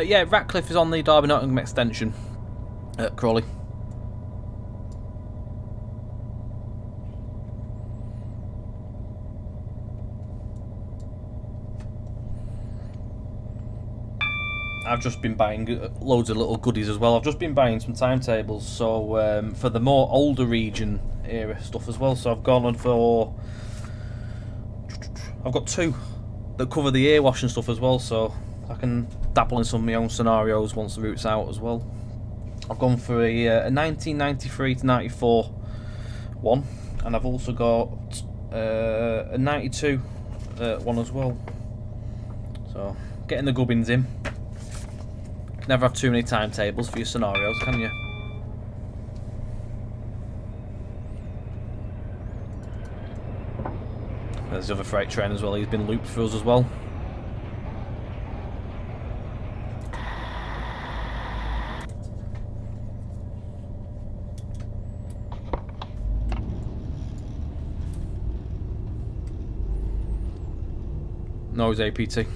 Yeah, Ratcliffe is on the Derby Nottingham extension at Crawley. I've just been buying loads of little goodies as well. I've just been buying some timetables, so for the more older region era stuff as well. So I've gone on for... I've got 2 that cover the Erewash and stuff as well, so I can dabble in some of my own scenarios once the route's out as well. I've gone for a 1993 to 94 one, and I've also got a 92 one as well. So getting the gubbins in. Never have too many timetables for your scenarios, can you? There's the other freight train as well. He's been looped for us as well. No, he's APT.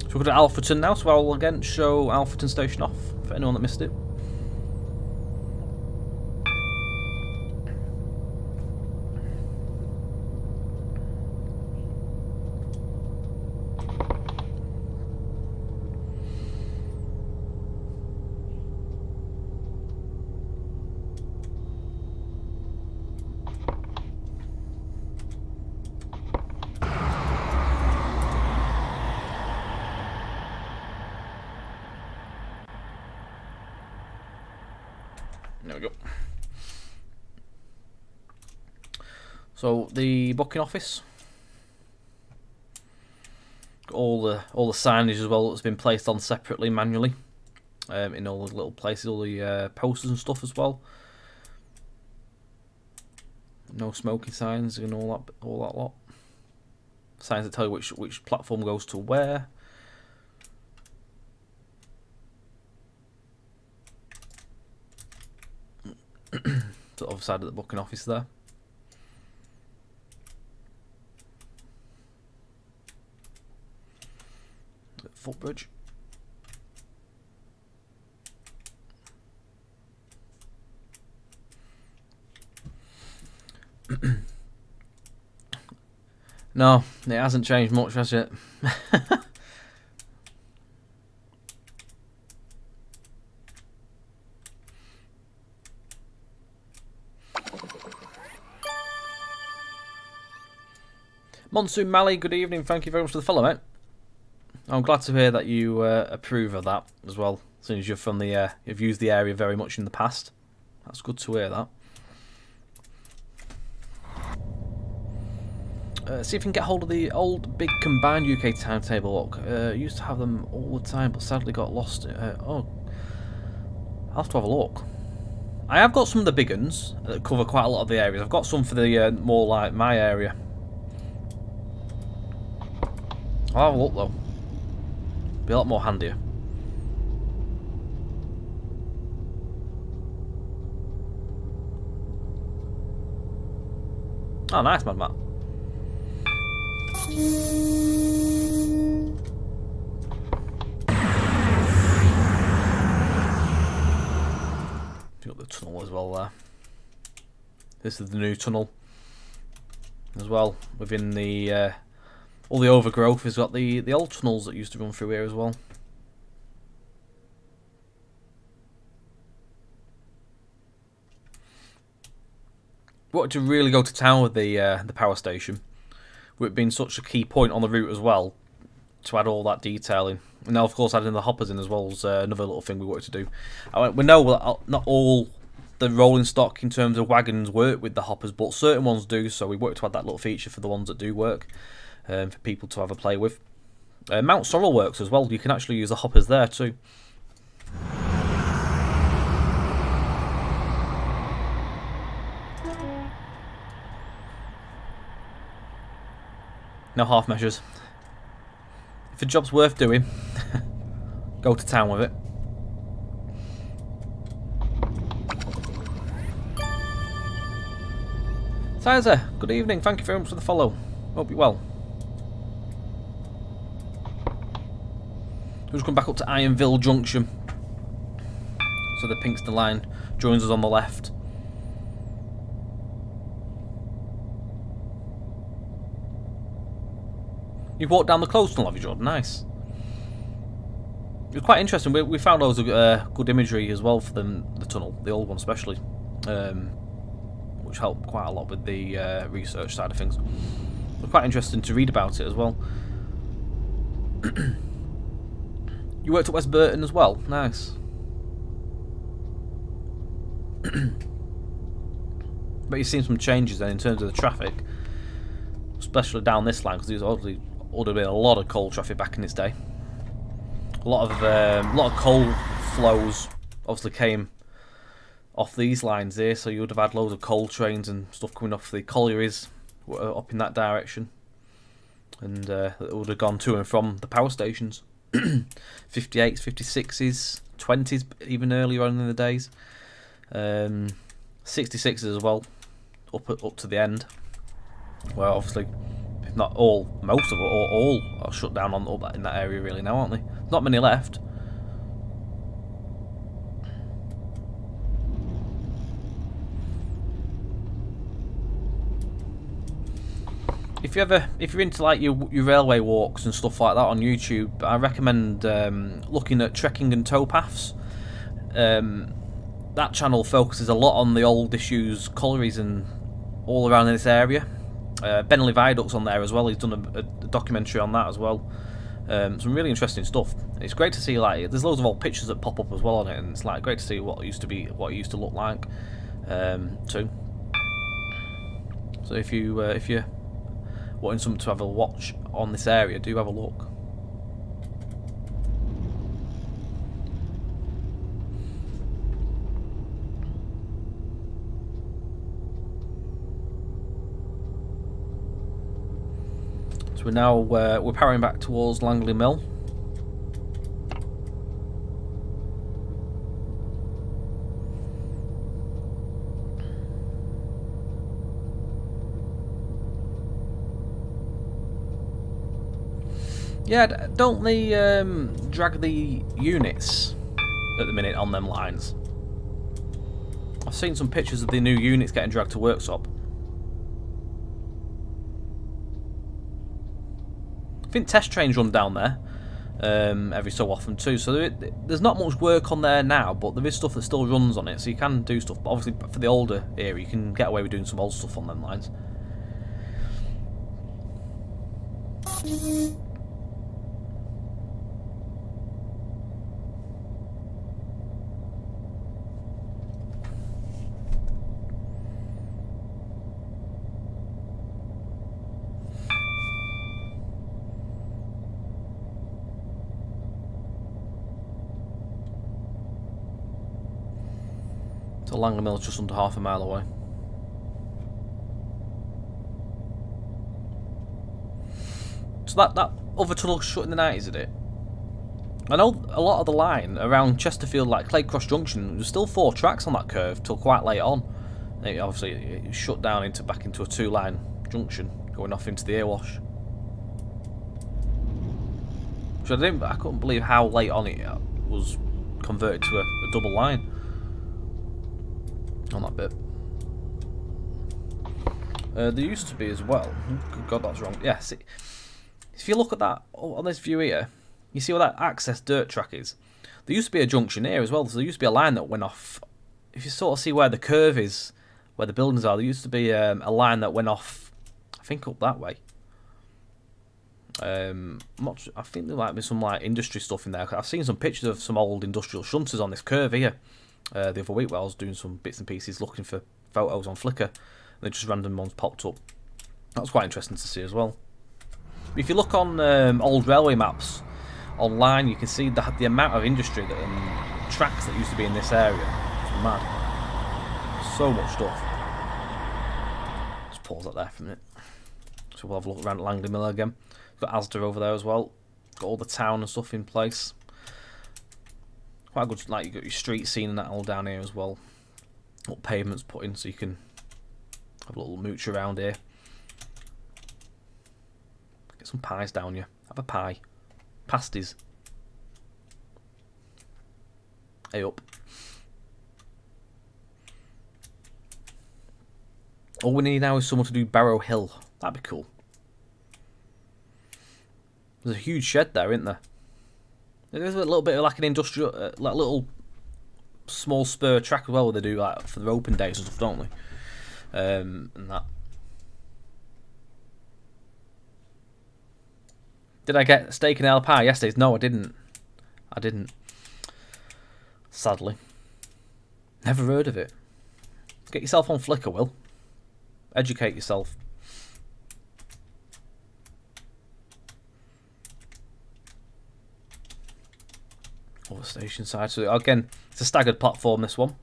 So we're going to Alfreton now, so I'll again show Alfreton Station off for anyone that missed it. There we go. So the booking office, got all the signage as well that's been placed on separately manually, in all the little places, all the posters and stuff as well. No smoking signs and all that lot. Signs that tell you which platform goes to where. To the other side of the booking office there. Footbridge. No, it hasn't changed much, has it? Monsoon Mally, good evening. Thank you very much for the follow, mate. I'm glad to hear that you approve of that as well, since you're from the you've used the area very much in the past. That's good to hear that. See if you can get hold of the old big combined UK timetable. Look, used to have them all the time, but sadly got lost. Oh, I'll have to have a look. I have got some of the big ones that cover quite a lot of the areas. I've got some for the more like my area. I'll have a look though. Be a lot more handier. Oh, nice, Mad Matt. Got the tunnel as well there. This is the new tunnel as well. Within the all the overgrowth has got the old tunnels that used to run through here as well. Wanted to really go to town with the power station, with it being such a key point on the route as well, to add all that detailing. And now, of course, adding the hoppers in as well is another little thing we wanted to do. We know that not all the rolling stock in terms of wagons work with the hoppers, but certain ones do, so we wanted to add that little feature for the ones that do work, for people to have a play with. Mount Sorrel works as well. You can actually use the hoppers there too. No half measures. If a job's worth doing, go to town with it. Sizer, good evening. Thank you very much for the follow. Hope you're well. Just come back up to Ironville Junction. So the Pinkston line joins us on the left. You've walked down the close tunnel, have you, Jordan? Nice. It was quite interesting. We found loads of good imagery as well for the tunnel, the old one especially, which helped quite a lot with the research side of things. It was quite interesting to read about it as well. You worked at West Burton as well. Nice. But you've seen some changes then in terms of the traffic, especially down this line, because there's obviously would have been a lot of coal traffic back in its day. A lot of coal flows obviously came off these lines here, so you would have had loads of coal trains and stuff coming off the collieries up in that direction, and it would have gone to and from the power stations. 58s, 56s, 20s, even earlier on in the days. 66s as well, up to the end, where obviously, if not all, most of it, or all are shut down in that area really now, aren't they? Not many left. If you're into like your railway walks and stuff like that on YouTube, I recommend looking at Trekking and Towpaths. That channel focuses a lot on the old disused collieries and all around this area. Bentley Viaduct's on there as well. He's done a documentary on that as well. Some really interesting stuff. It's great to see, like, there's loads of old pictures that pop up as well on it, and it's like great to see what it used to look like too. So if you're wanting something to have a watch on this area, do have a look. So we're now we're powering back towards Langley Mill. Yeah, don't they drag the units at the minute on them lines? I've seen some pictures of the new units getting dragged to workshop. I think test trains run down there every so often too, so there's not much work on there now, but there is stuff that still runs on it, so you can do stuff. But obviously for the older era, you can get away with doing some old stuff on them lines. So Langley Mill's just under half a mile away. So that other tunnel shut in the 90s, did it? I know a lot of the line around Chesterfield, like Claycross Junction, there's still 4 tracks on that curve till quite late on. Obviously, it shut down back into a 2-line junction going off into the Erewash. Which I couldn't believe how late on it was converted to a double line on that bit. There used to be as well. Good God, that's wrong. Yeah, see, if you look at that on this view here, you see where that access dirt track is. There used to be a junction here as well, so there used to be a line that went off. If you sort of see where the curve is, where the buildings are, there used to be a line that went off, I think, up that way. I think there might be some like industry stuff in there. I've seen some pictures of some old industrial shunters on this curve here the other week while I was doing some bits and pieces looking for photos on Flickr, and they just random ones popped up. That was quite interesting to see as well. But if you look on old railway maps online, you can see the amount of industry that tracks that used to be in this area. It's mad. So much stuff. Just pause that there for a minute. So we'll have a look around at Langley Mill again. Got Asda over there as well. Got all the town and stuff in place. Quite good, like, you got your street scene and that all down here as well. What pavements put in so you can have a little mooch around here. Get some pies down you. Have a pie. Pasties. Hey up. All we need now is someone to do Barrow Hill. That'd be cool. There's a huge shed there, isn't there? There's a little bit of like an industrial, like little small spur track as well, where they do like for their open days and stuff, don't they? And that. Did I get steak and ale pie yesterday? No, I didn't. I didn't. Sadly. Never heard of it. Get yourself on Flickr, Will. Educate yourself. Over station side. So again, it's a staggered platform, this one.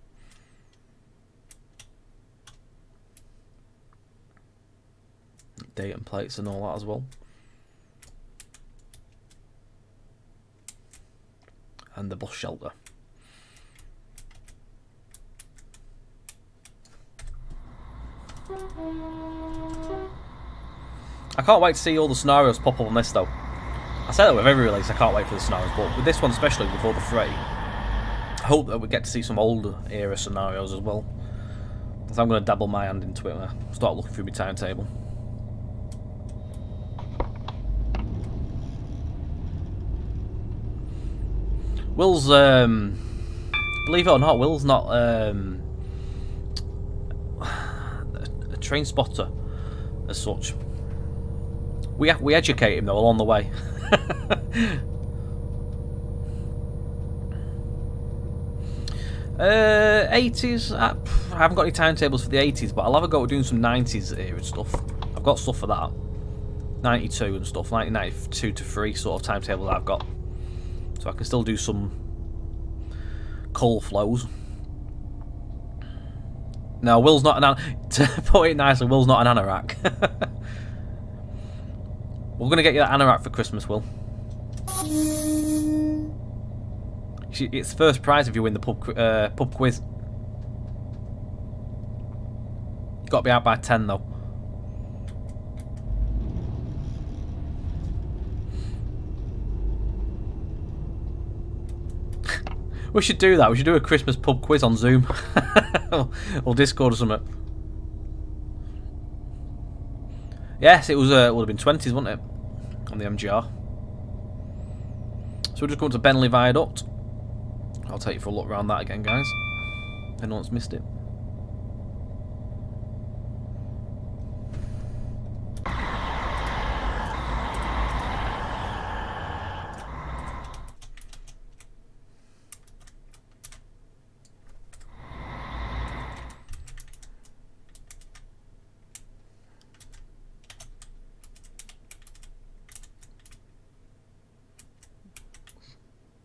Date and plates and all that as well. And the bus shelter. I can't wait to see all the scenarios pop up on this though. I say that with every release, I can't wait for the scenarios, but with this one especially, with all the three, I hope that we get to see some older era scenarios as well. So I'm going to dabble my hand into it when I start looking through my timetable. Will's, believe it or not, Will's not a train spotter as such. We educate him though along the way. 80s. I haven't got any timetables for the 80s, but I'll have a go at doing some 90s era stuff. I've got stuff for that. 92 and stuff, 1992 to 3 sort of timetable that I've got. So I can still do some coal flows. No, Will's not an to put it nicely, Will's not an anorak. We're going to get you that anorak for Christmas, Will. It's first prize if you win the pub quiz. You've got to be out by 10 though. We should do that. We should do a Christmas pub quiz on Zoom. Or Discord or something. Yes, it was. Would have been 20s, wouldn't it? On the MGR. So we're just going to Bentley Viaduct. I'll take you for a look around that again, guys. Anyone's missed it.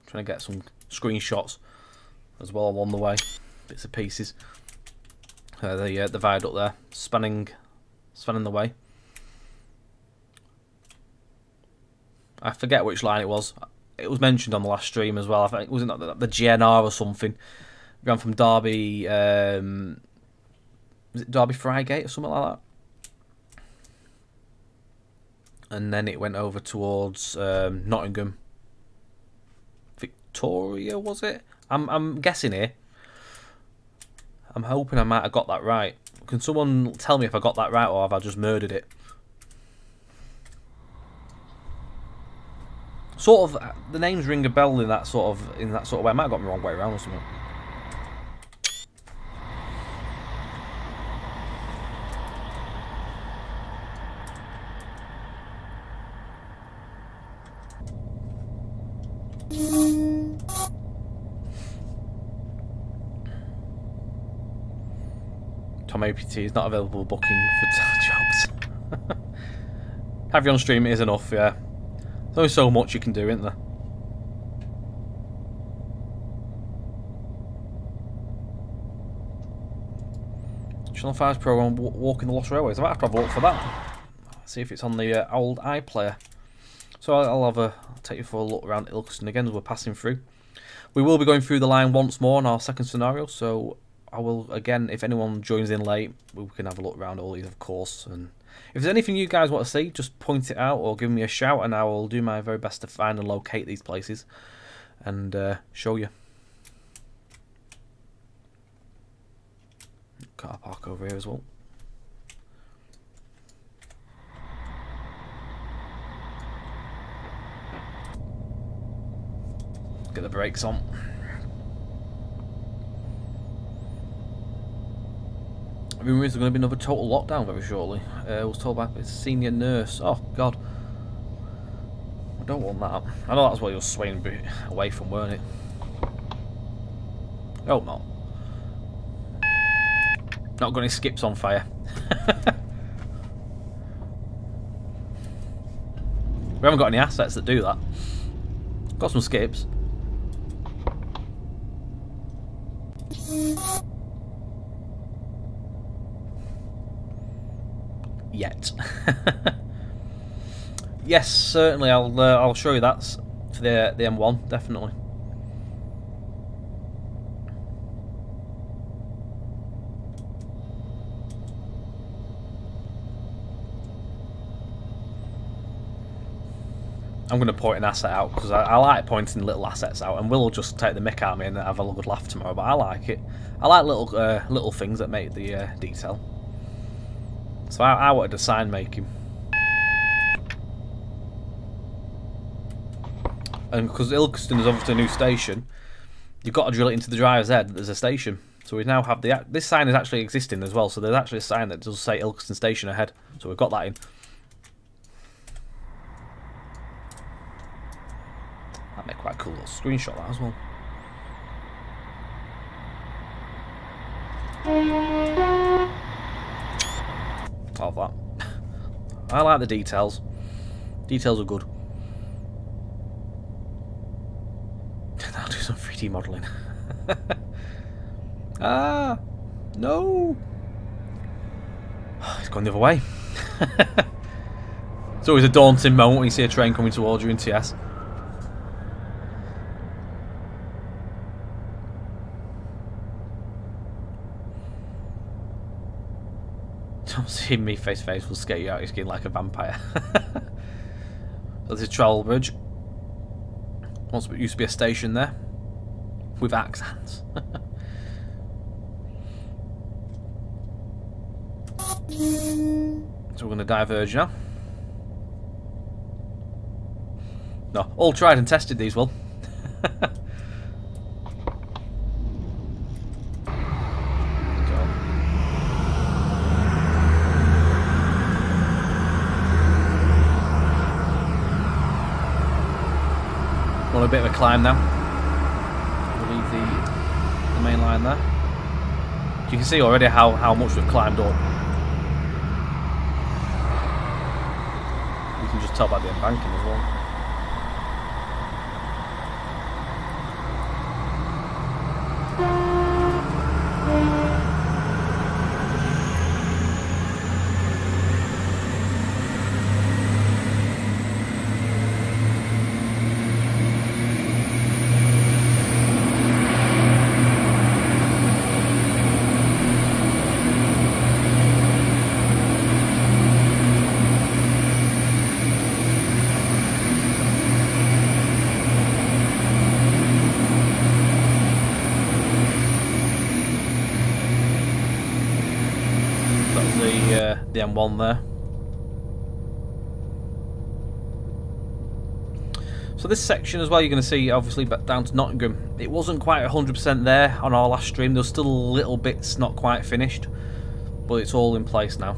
Trying to get some screenshots as well along the way, bits and pieces. The viaduct there, spanning the way. I forget which line it was. It was mentioned on the last stream as well. I think it was the GNR or something. Ran from Derby, was it Derby Frygate or something like that? And then it went over towards Nottingham. Victoria, was it? I'm guessing here. I'm hoping I might have got that right. Can someone tell me if I got that right or have I just murdered it? Sort of, the names ring a bell in that sort of way. I might have got them the wrong way around or something. Tom APT is not available booking for jobs. Have you on stream, it is enough, yeah. There's only so much you can do, isn't there? Channel 5's programme Walking the Lost Railways. I might have to have a look for that. See if it's on the old iPlayer. So I'll take you for a look around Ilkeston again as we're passing through. We will be going through the line once more in our second scenario, so I will, again, if anyone joins in late, we can have a look around all these, of course. And if there's anything you guys want to see, just point it out or give me a shout, and I will do my very best to find and locate these places and show you. car park over here as well. Get the brakes on. Rumours there's going to be another total lockdown very shortly. I was told by a senior nurse. Oh God, I don't want that. I know that's what you were swaying a bit away from, weren't it? I hope not. Not got any skips on fire. We haven't got any assets that do that. Got some skips. Yet. Yes, certainly. I'll show you that for the M1, definitely. I'm going to point an asset out because I like pointing little assets out, and Will just take the mick out of me and have a good laugh tomorrow. But I like it. I like little things that make the detail. So I wanted a sign making, and because Ilkeston is obviously a new station, you've got to drill it into the driver's head that there's a station. So we now have this sign is actually existing as well. So there's actually a sign that does say Ilkeston Station ahead. So we've got that in. That'd make quite a cool little screenshot that as well. Of that. I like the details. Details are good. I'll do some 3D modelling. Ah, no. It's going the other way. It's always a daunting moment when you see a train coming towards you in TS. Seeing me face to face will scare you out your skin like a vampire. So this is Travel Bridge. Once it used to be a station there with accents. So we're going to diverge now. No, all tried and tested these, Will. On a bit of a climb now. We'll leave the main line there. You can see already how much we've climbed up. You can just tell by the embankment as well. The M1 there. So this section as well, you're going to see obviously back down to Nottingham. It wasn't quite 100% there on our last stream. There's still little bits not quite finished, but it's all in place now.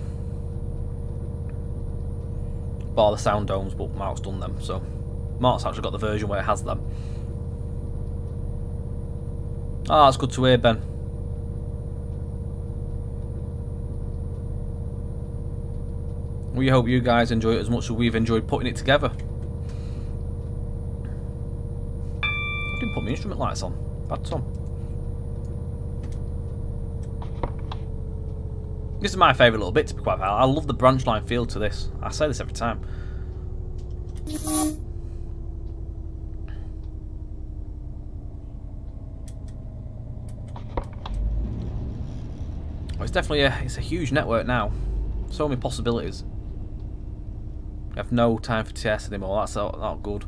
Bar the sound domes, but Mark's done them. So Mark's actually got the version where it has them. Ah, that's good to hear, Ben. We hope you guys enjoy it as much as we've enjoyed putting it together. I didn't put my instrument lights on. Bad Tom. This is my favourite little bit, to be quite fair. I love the branch line feel to this. I say this every time. Oh, it's definitely it's a huge network now. So many possibilities. You have no time for TS anymore. That's not good.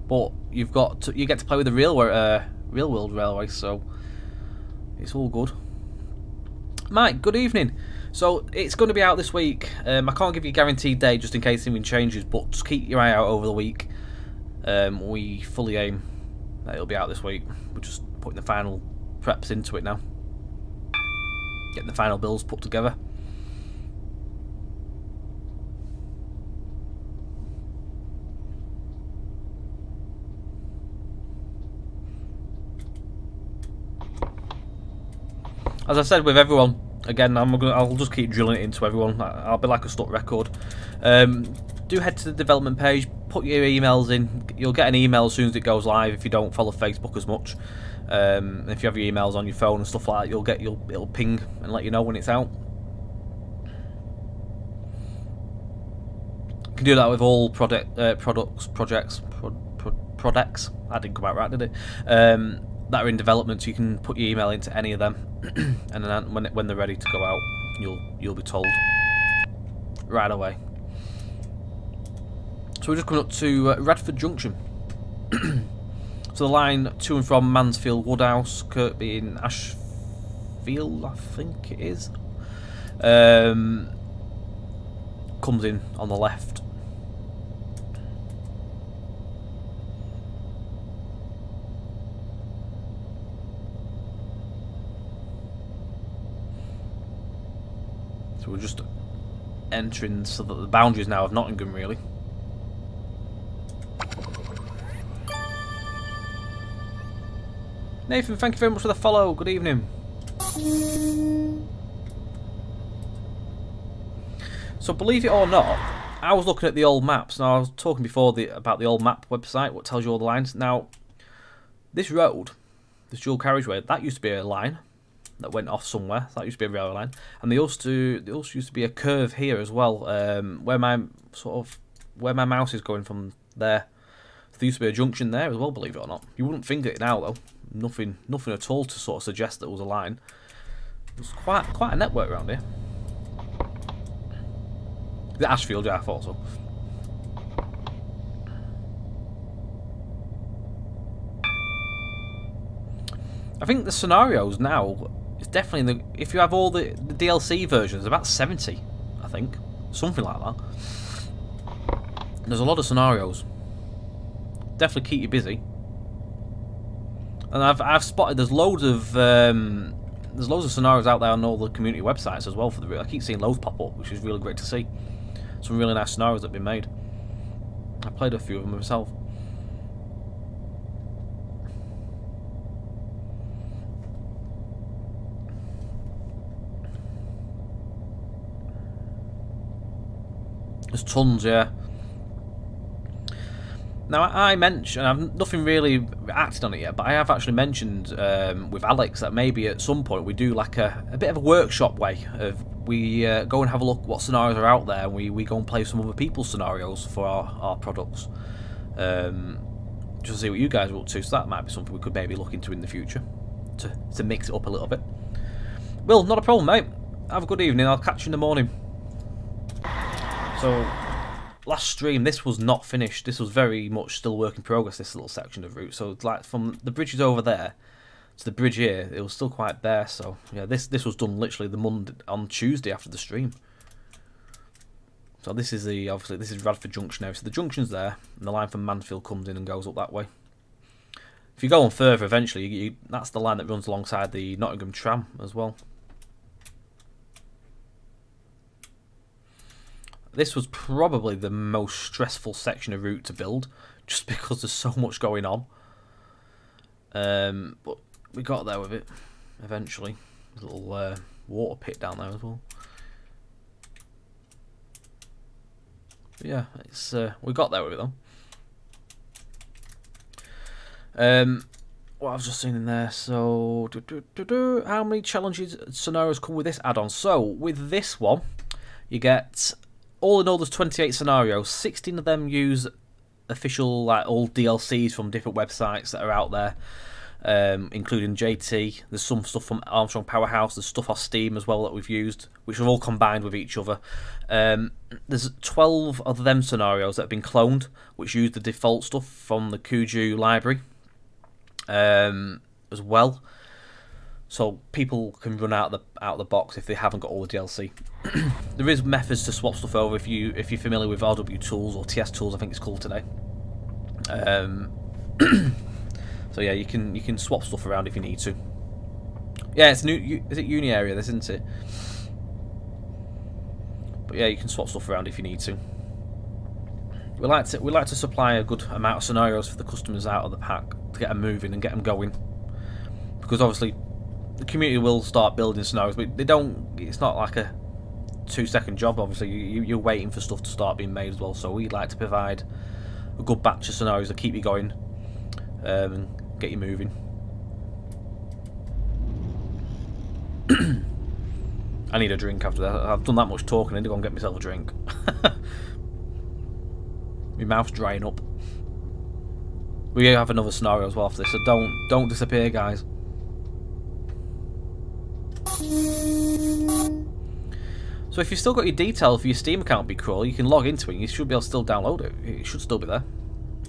But you get to play with the real world railway, so it's all good. Mike, good evening. So it's going to be out this week. I can't give you a guaranteed date just in case anything changes, but just keep your eye out over the week. We fully aim that it'll be out this week. We're just putting the final preps into it now. Getting the final bills put together. As I said with everyone, again, I'll just keep drilling it into everyone. I'll be like a stuck record. Do head to the development page, put your emails in. You'll get an email as soon as it goes live if you don't follow Facebook as much. If you have your emails on your phone and stuff like that, it'll ping and let you know when it's out. You can do that with all projects. That didn't come out right, did it? That are in development, so you can put your email into any of them, and then when they're ready to go out, you'll be told right away. So we're just coming up to Redford Junction. So the line to and from Mansfield Woodhouse, Kirkby in Ashfield, I think it is, comes in on the left. So we're just entering so that the boundaries now of Nottingham, really. Nathan, thank you very much for the follow. Good evening. So believe it or not, I was looking at the old maps. Now I was talking before about the old map website, what tells you all the lines. Now, this road, this dual carriageway, that used to be a line that went off somewhere. That used to be a railway line, and there also used to be a curve here as well, where my mouse is going from there. So there used to be a junction there as well. Believe it or not, you wouldn't think it now though. Nothing at all to sort of suggest that it was a line. There's quite a network around here. The Ashfield, yeah, I thought so. I think the scenarios now is definitely if you have all the DLC versions, about 70, I think, something like that. There's a lot of scenarios. Definitely keep you busy. And I've spotted there's loads of scenarios out there on all the community websites as well for the. I keep seeing loads pop up, which is really great to see. Some really nice scenarios that have been made. I played a few of them myself. There's tons, yeah. Now, I mentioned, I've nothing really acted on it yet, but I have actually mentioned with Alex that maybe at some point we do like a bit of a workshop way of we go and have a look what scenarios are out there, and we go and play some other people's scenarios for our products. Just to see what you guys are up to, so that might be something we could maybe look into in the future to mix it up a little bit. Well, not a problem, mate. Have a good evening. I'll catch you in the morning. So, last stream, this was not finished. This was very much still work in progress, this little section of route. So, it's like from the bridges over there to the bridge here, it was still quite bare. So, yeah, this was done literally on Tuesday after the stream. So, this is obviously, this is Radford Junction now. So, the junction's there, and the line from Mansfield comes in and goes up that way. If you go on further, eventually, that's the line that runs alongside the Nottingham tram as well. This was probably the most stressful section of route to build, just because there's so much going on. But we got there with it eventually. There's a little water pit down there as well. But yeah, it's we got there with it though. What I've just seen in there. So, how many challenges scenarios come with this add-on? So with this one, you get. All in all, there's 28 scenarios. 16 of them use official, like, old DLCs from different websites that are out there, including JT. There's some stuff from Armstrong Powerhouse. There's stuff off Steam as well that we've used, which are all combined with each other. There's 12 of them scenarios that have been cloned, which use the default stuff from the Kuju library as well. so people can run out of the box if they haven't got all the DLC. There is methods to swap stuff over if you're familiar with RW tools or TS tools, I think it's called today. So yeah, you can swap stuff around if you need to. Yeah, it's new. Is it uni area? This isn't it. But yeah, you can swap stuff around if you need to. We like to supply a good amount of scenarios for the customers out of the pack to get them moving and get them going. Because obviously, the community will start building scenarios, but they don't. It's not like a 2-second job. Obviously, you're waiting for stuff to start being made as well. So we like to provide a good batch of scenarios to keep you going and get you moving. I need a drink after that. I've done that much talking. I need to go and get myself a drink. My mouth's drying up. We have another scenario as well after this, so don't disappear, guys. So if you've still got your details for your Steam account, Big Crawl, you can log into it and you should be able to still download it. It should still be there.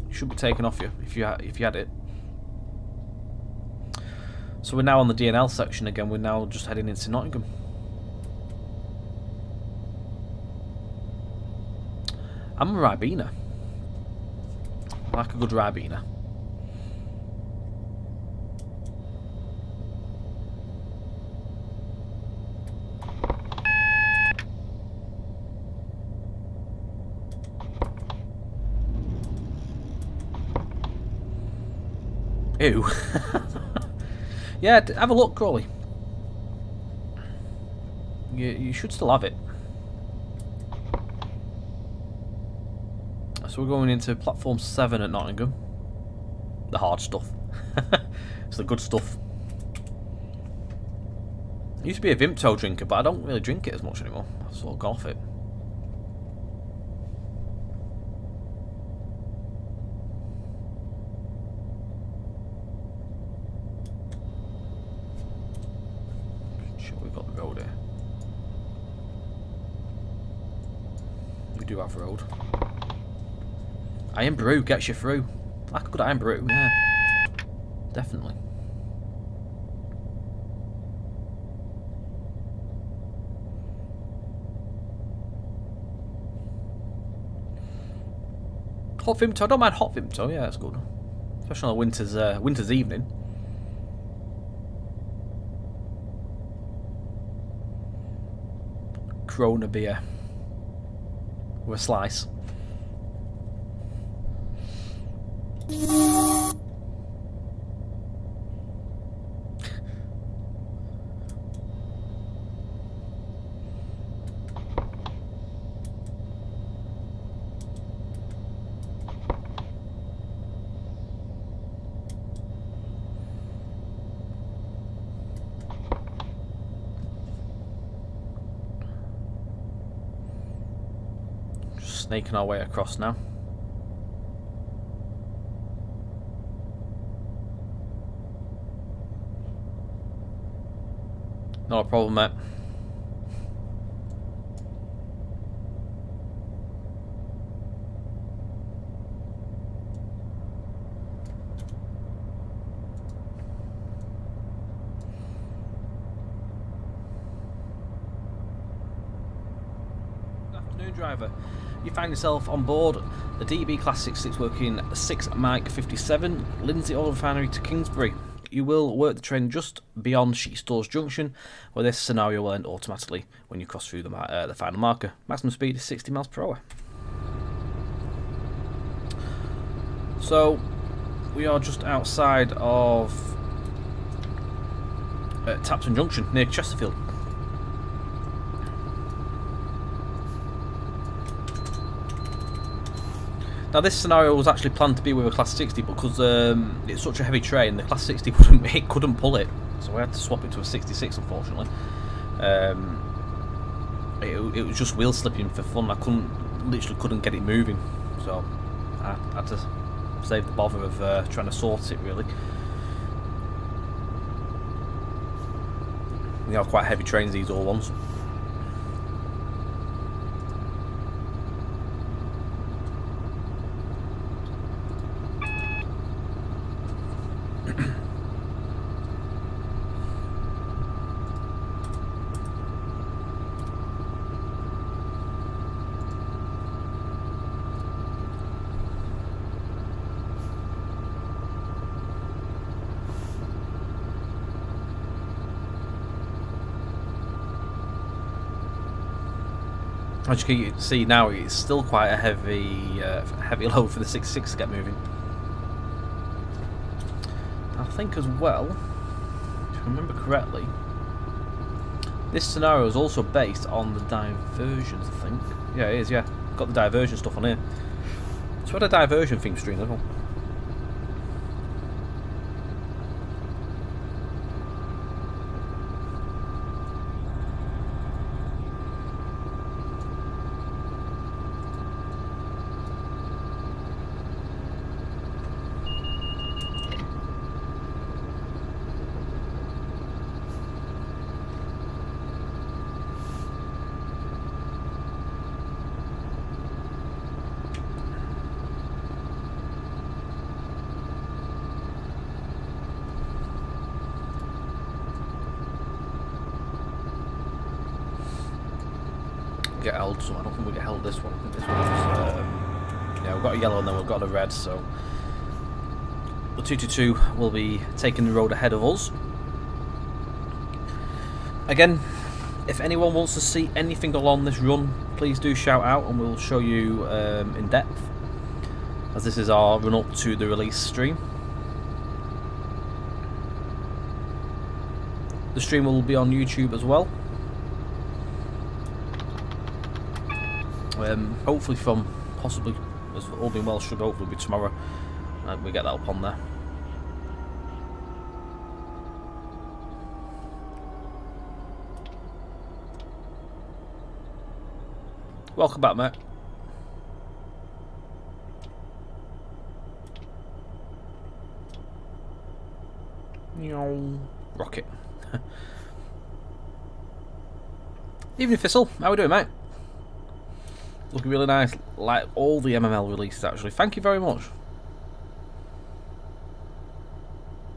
It should be taken off you if you had it. So we're now on the DNL section again. We're now just heading into Nottingham. I'm a Ribena. I like a good Ribena. Ew. Yeah, have a look, Crawley. You should still have it. So we're going into platform 7 at Nottingham. The hard stuff. It's the good stuff. I used to be a Vimto drinker, but I don't really drink it as much anymore. I've sort of gone off it. We've got the road here. We do have road. Iron Brew gets you through. Like a good Iron Brew, yeah. Definitely. Hot Vimto, I don't mind hot Vimto, yeah, that's good. Especially on a winter's evening. Corona beer. With a slice. Just snaking our way across now. Not a problem, mate. Good afternoon, driver. You find yourself on board the DB Class 66 working 6 Mike 57 Lindsay Oil Refinery to Kingsbury. You will work the train just beyond Sheet Stores Junction, where this scenario will end automatically when you cross through the final marker. Maximum speed is 60 miles per hour. So, we are just outside of Tapton Junction, near Chesterfield. Now this scenario was actually planned to be with a Class 60, but because it's such a heavy train, the Class 60 couldn't pull it, so we had to swap it to a 66. Unfortunately, it was just wheel slipping for fun. I literally couldn't get it moving, so I had to save the bother of trying to sort it. Really, they are quite heavy trains, these old ones. As you can see now, it's still quite a heavy load for the 66 to get moving. I think as well, if I remember correctly, this scenario is also based on the diversions, I think. Yeah, it is, yeah. Got the diversion stuff on here. So we had a diversion theme stream as well. Get held, so I don't think we get held this one. I think this one's yeah, we've got a yellow and then we've got a red, so the 222 will be taking the road ahead of us. Again, if anyone wants to see anything along this run, please do shout out and we'll show you in depth, as this is our run up to the release stream. The stream will be on YouTube as well. Hopefully from, possibly, as all being well, should hopefully be tomorrow, and we get that up on there. Welcome back, mate. Rocket. Evening, Thistle. How we doing, mate? Looking really nice, like all the MML releases actually. Thank you very much.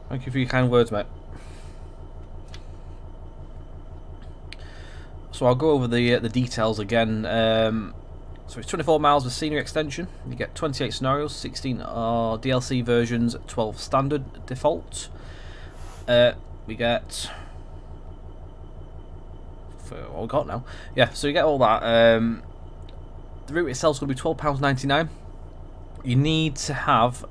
Thank you for your kind words, mate. So I'll go over the details again. So it's 24 miles of scenery extension. You get 28 scenarios, 16 are DLC versions, 12 standard default. We get... for what we got now. Yeah, so you get all that. The route itself is going to be £12.99. You need to have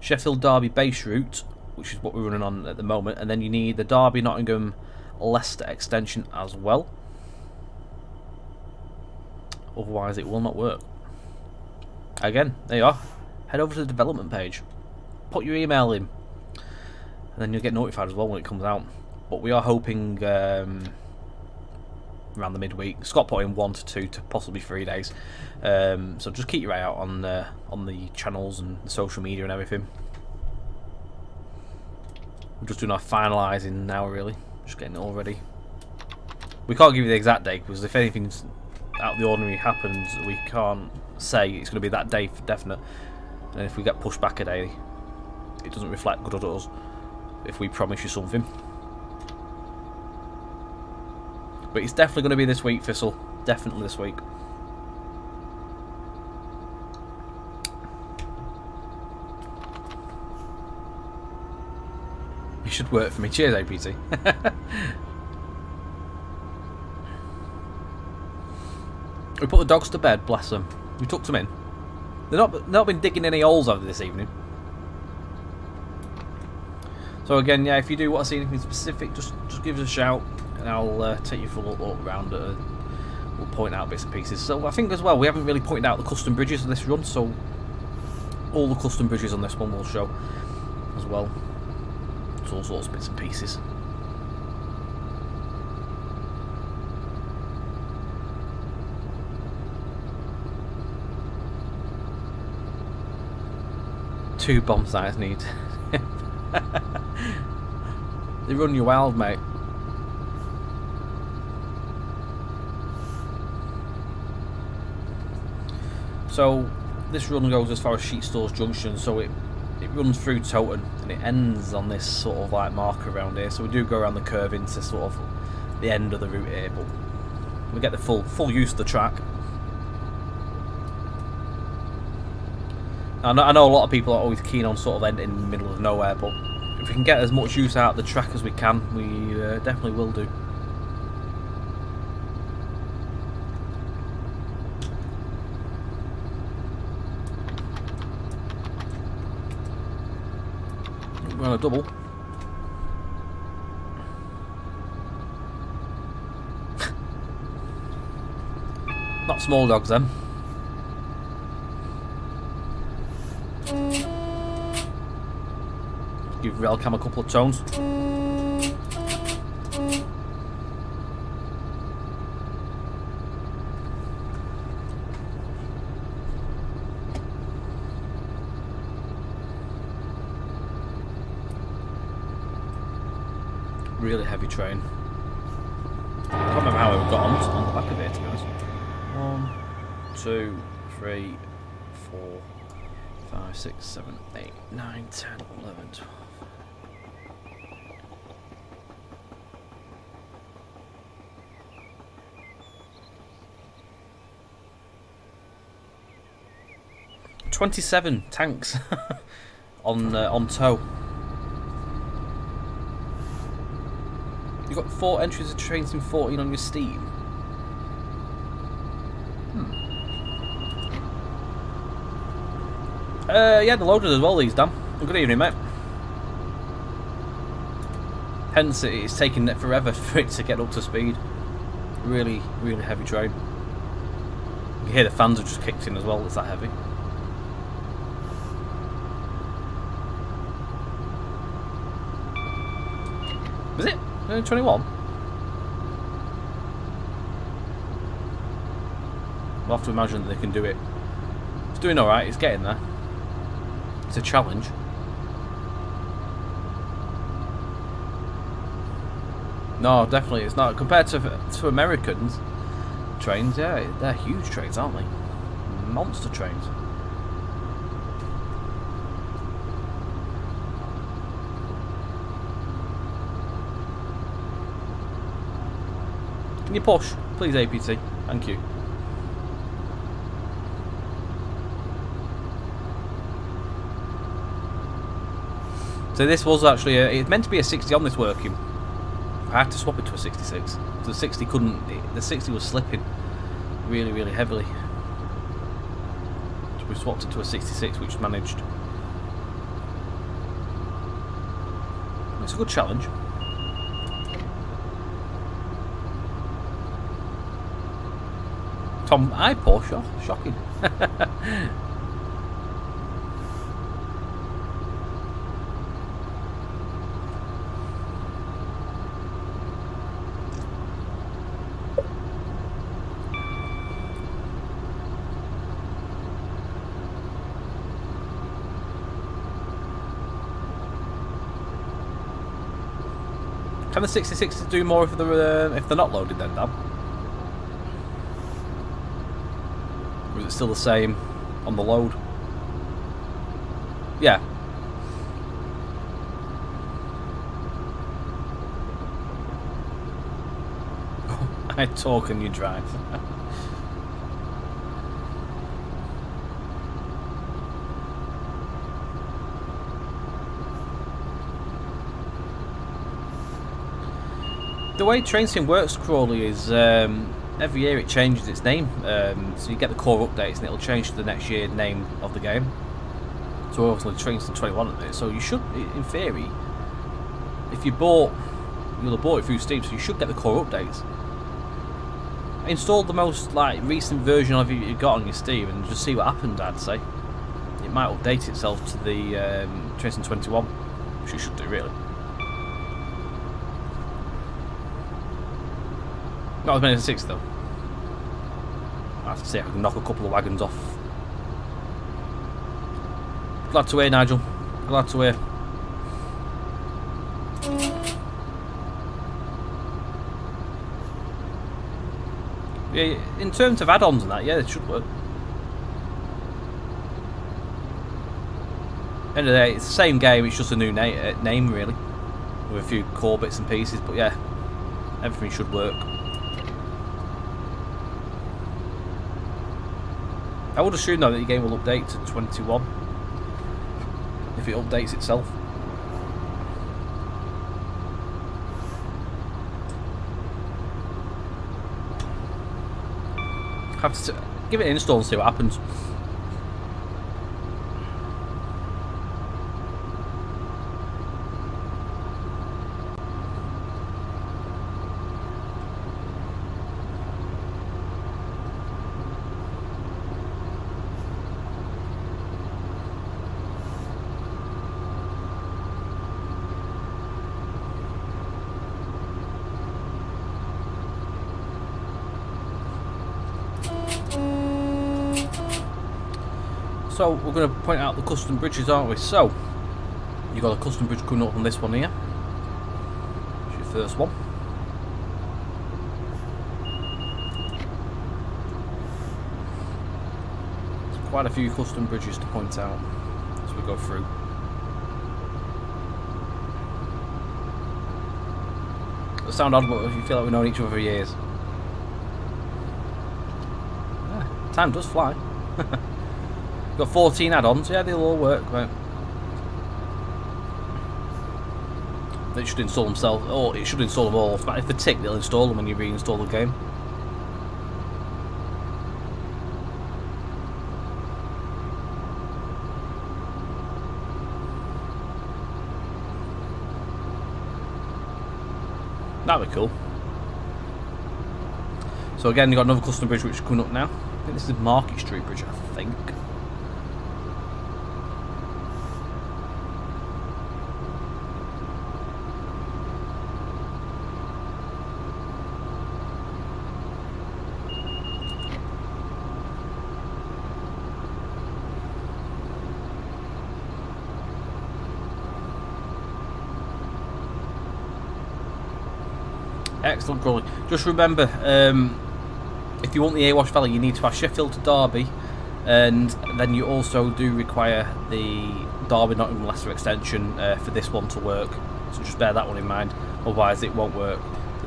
Sheffield Derby base route, which is what we're running on at the moment, and then you need the Derby Nottingham Leicester extension as well. Otherwise it will not work. Again, there you are. Head over to the development page, put your email in, and then you'll get notified as well when it comes out. But we are hoping around the midweek. Scott put in 1 to 2 to possibly 3 days. So just keep your eye out on the channels and the social media and everything. We're just doing our finalising now, really. Just getting it all ready. We can't give you the exact date because if anything's out of the ordinary happens, we can't say it's going to be that day for definite. And if we get pushed back a day, it doesn't reflect good on us if we promise you something. But it's definitely going to be this week, Thistle. Definitely this week. You should work for me. Cheers, APT. We put the dogs to bed, bless them. We tucked them in. They've not been digging any holes over this evening. So again, yeah, if you do want to see anything specific, just give us a shout. And I'll take you for a little look around. We'll point out bits and pieces. So I think as well, we haven't really pointed out the custom bridges of this run, so all the custom bridges on this one will show as well. It's all sorts of bits and pieces. Two bomb sites need. They run you wild, mate. So this run goes as far as Sheet Stores Junction, so it runs through Toton and it ends on this sort of like marker around here. So we do go around the curve into sort of the end of the route here, but we get the full use of the track. I know a lot of people are always keen on sort of ending in the middle of nowhere, but if we can get as much use out of the track as we can, we definitely will do. We're on a double. Not small dogs then. Give Railcam a couple of tones. Really heavy train. I can't remember how we got on the back of it, to be honest. 1, 2, 3, 4, 5, 6, 7, 8, 9, 10, 11, 12. "27 tanks on tow. You've got 4 entries of trains and 14 on your Steam. Yeah, they're loaded as well, these, Dan. Good evening, mate. Hence, it's taking forever for it to get up to speed. Really, really heavy train. You can hear the fans have just kicked in as well, it's that heavy. Was it? 21? We'll have to imagine that they can do it. It's doing alright, it's getting there. It's a challenge. No, definitely it's not. Compared to Americans trains, yeah, they're huge trains, aren't they? Monster trains. Can you push, please, APT? Thank you. So this was actually it's meant to be a 60 on this working. I had to swap it to a 66. So the 60 couldn't. The 60 was slipping really, really heavily. So we swapped it to a 66, which managed. It's a good challenge. Tom, I push off. Shocking. Can the 66s do more if they're not loaded then, Dan? Or is it still the same on the load? Yeah. I talk and you drive. The way train sim works, Crawley, is every year it changes its name. So you get the core updates and it'll change to the next year name of the game. So obviously Train Sim 21 at the minute. So you should, in theory, if you bought, you'll have bought it through Steam, so you should get the core updates. Install the most recent version of it you got on your Steam and just see what happened. I'd say it might update itself to the Train Sim 21, which it should do really. Not as many as 6 though. I have to see if I can knock a couple of wagons off. Glad to hear, Nigel. Glad to hear. Yeah, in terms of add-ons and that, yeah, it should work. End of the day, it's the same game, it's just a new name really, with a few core bits and pieces, but yeah, everything should work. I would assume though that the game will update to 21 if it updates itself. Have to give it an install and see what happens. So we're going to point out the custom bridges, aren't we? So you've got a custom bridge coming up on this one here. It's your first one. There's quite a few custom bridges to point out as we go through. It'll sound odd, but you feel like we've known each other for years. Yeah, time does fly. Got 14 add-ons, yeah, they'll all work, right? They should install themselves, or it should install them all. If they tick, they'll install them when you reinstall the game. That'd be cool. So again, you've got another custom bridge which is coming up now. I think this is Market Street Bridge, I think. Excellent crawling. Just remember, if you want the Erewash Valley, you need to pass Sheffield to Derby, and then you also do require the Derby Nottingham Leicester extension for this one to work. So just bear that one in mind. Otherwise, it won't work.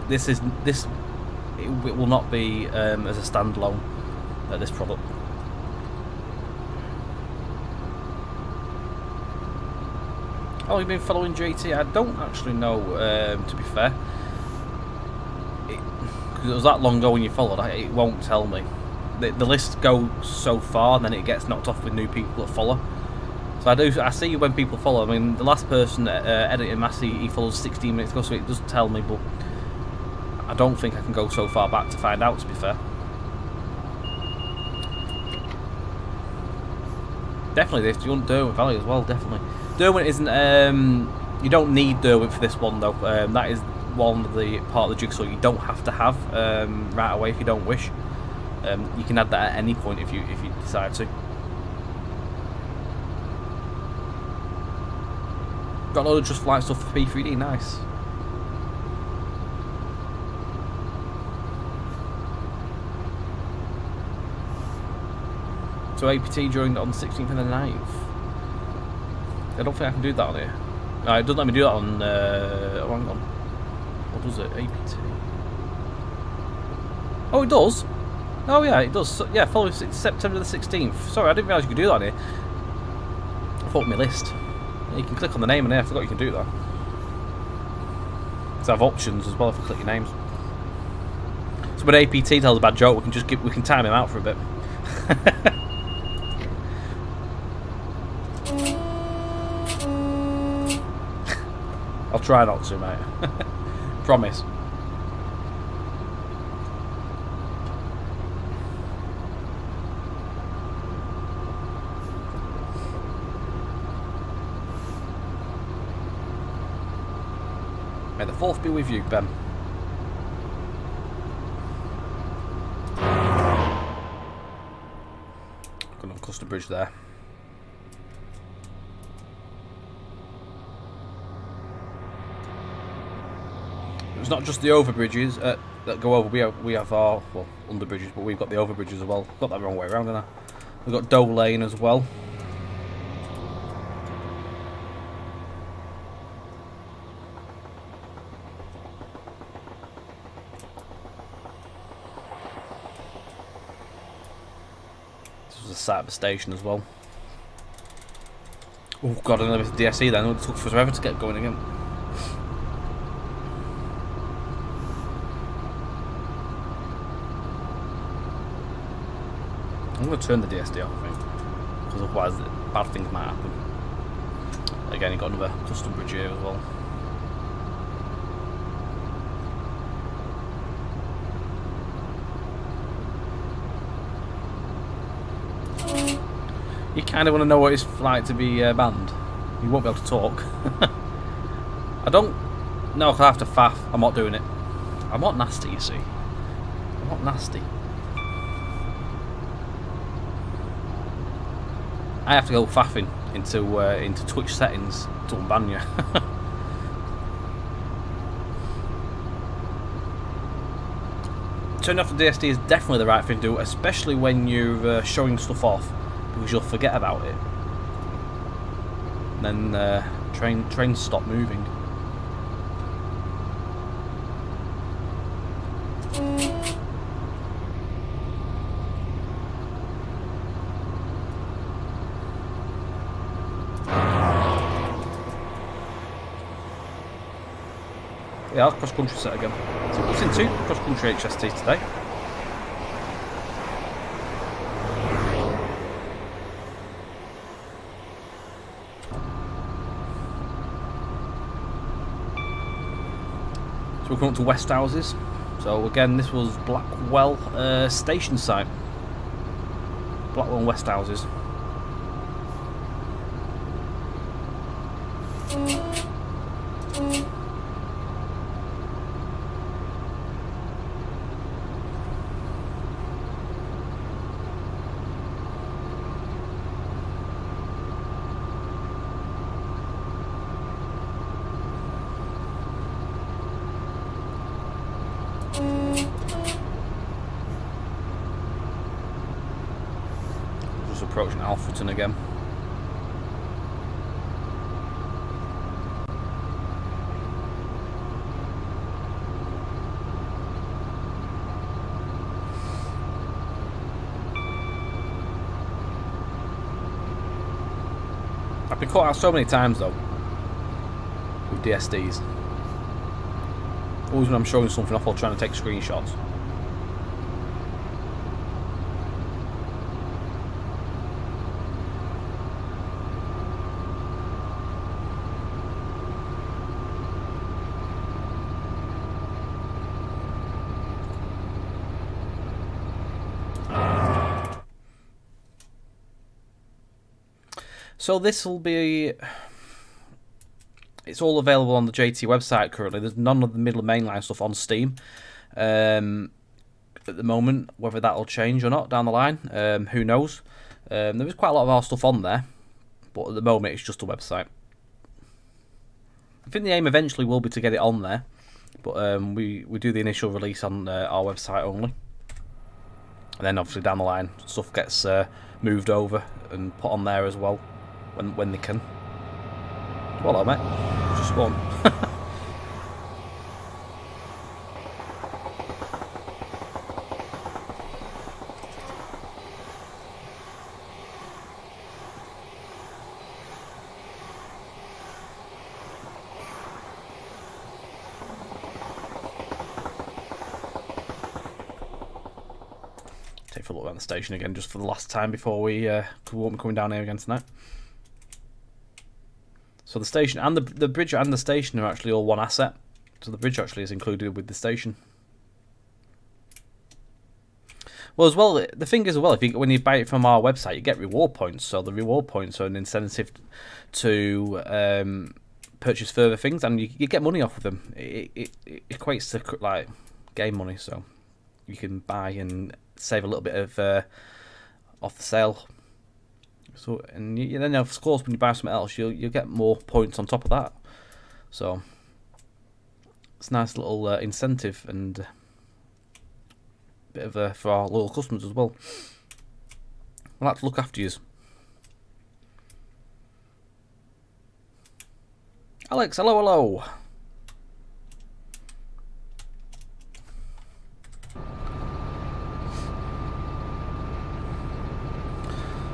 It will not be as a standalone this product. Oh, you've been following JT? I don't actually know, to be fair. Because it was that long ago when you followed, it won't tell me. The list goes so far, and then it gets knocked off with new people that follow. So I see when people follow. I mean, the last person editing Massey, he followed 16 minutes ago, so it does tell me, but I don't think I can go so far back to find out, to be fair. Definitely this. You want Derwent Valley as well, definitely. Derwent isn't, you don't need Derwent for this one though. That is one of the part of the jigsaw you don't have to have right away if you don't wish. You can add that at any point if you decide to. Got a load of Just Flight stuff for P3D, nice. So APT during on the 16th and the 9th. I don't think I can do that on here. No, it doesn't let me do that on. Oh, hang on. What does it? APT. Oh, it does. Oh yeah, it does. So, yeah, follow September the 16th. Sorry, I didn't realise you could do that on here. I thought my list. You can click on the name in there. I forgot you can do that. So I have options as well if I click your names. So when APT tells a bad joke, we can time him out for a bit. I'll try not to, mate. Promise. May the 4th be with you, Ben. Got on Custom Bridge there. It's not just the overbridges that go over. We have our underbridges, but we've got the overbridges as well. Got that wrong way around, didn't I? We've got Doe Lane as well. This was the site of a station as well. Oh god, another DSE then. It took forever to get going again. I'm going to turn the DSD off, I think, because otherwise bad things might happen. Again, you've got another custom bridge here as well. You kind of want to know what it's like to be banned. You won't be able to talk. I don't know if I have to faff. I'm not doing it. I'm not nasty, you see. I'm not nasty. I have to go faffing into Twitch settings to unban you. Turning off the DSD is definitely the right thing to do, especially when you're showing stuff off, because you'll forget about it. And then trains stop moving. Yeah, that's cross-country set again. So we've seen 2 cross-country HSTs today. So we're coming up to West Houses. So again, this was Blackwell station site. Blackwell and West Houses. Just approaching Alfreton again. I've been caught out so many times though with DSDs. Always when I'm showing something off, I'm trying to take screenshots. So this will be... It's all available on the JT website currently. There's none of the Midland Main Line stuff on Steam at the moment. Whether that'll change or not down the line, who knows? There is quite a lot of our stuff on there, but at the moment it's just a website. I think the aim eventually will be to get it on there, but we do the initial release on our website only. And then obviously down the line stuff gets moved over and put on there as well when they can. Hello, mate. Just spawn. Take a look around the station again just for the last time before we won't be coming down here again tonight. So the station and the bridge and the station are actually all one asset. So the bridge actually is included with the station. Well, as well, the thing is, when you buy it from our website, you get reward points. So the reward points are an incentive to purchase further things, and you get money off of them. It equates to like game money, so you can buy and save a little bit of off the sale. So and then of course when you buy something else, you'll get more points on top of that. So it's a nice little incentive and bit of for our loyal customers as well. I like to look after you. Alex, hello, hello.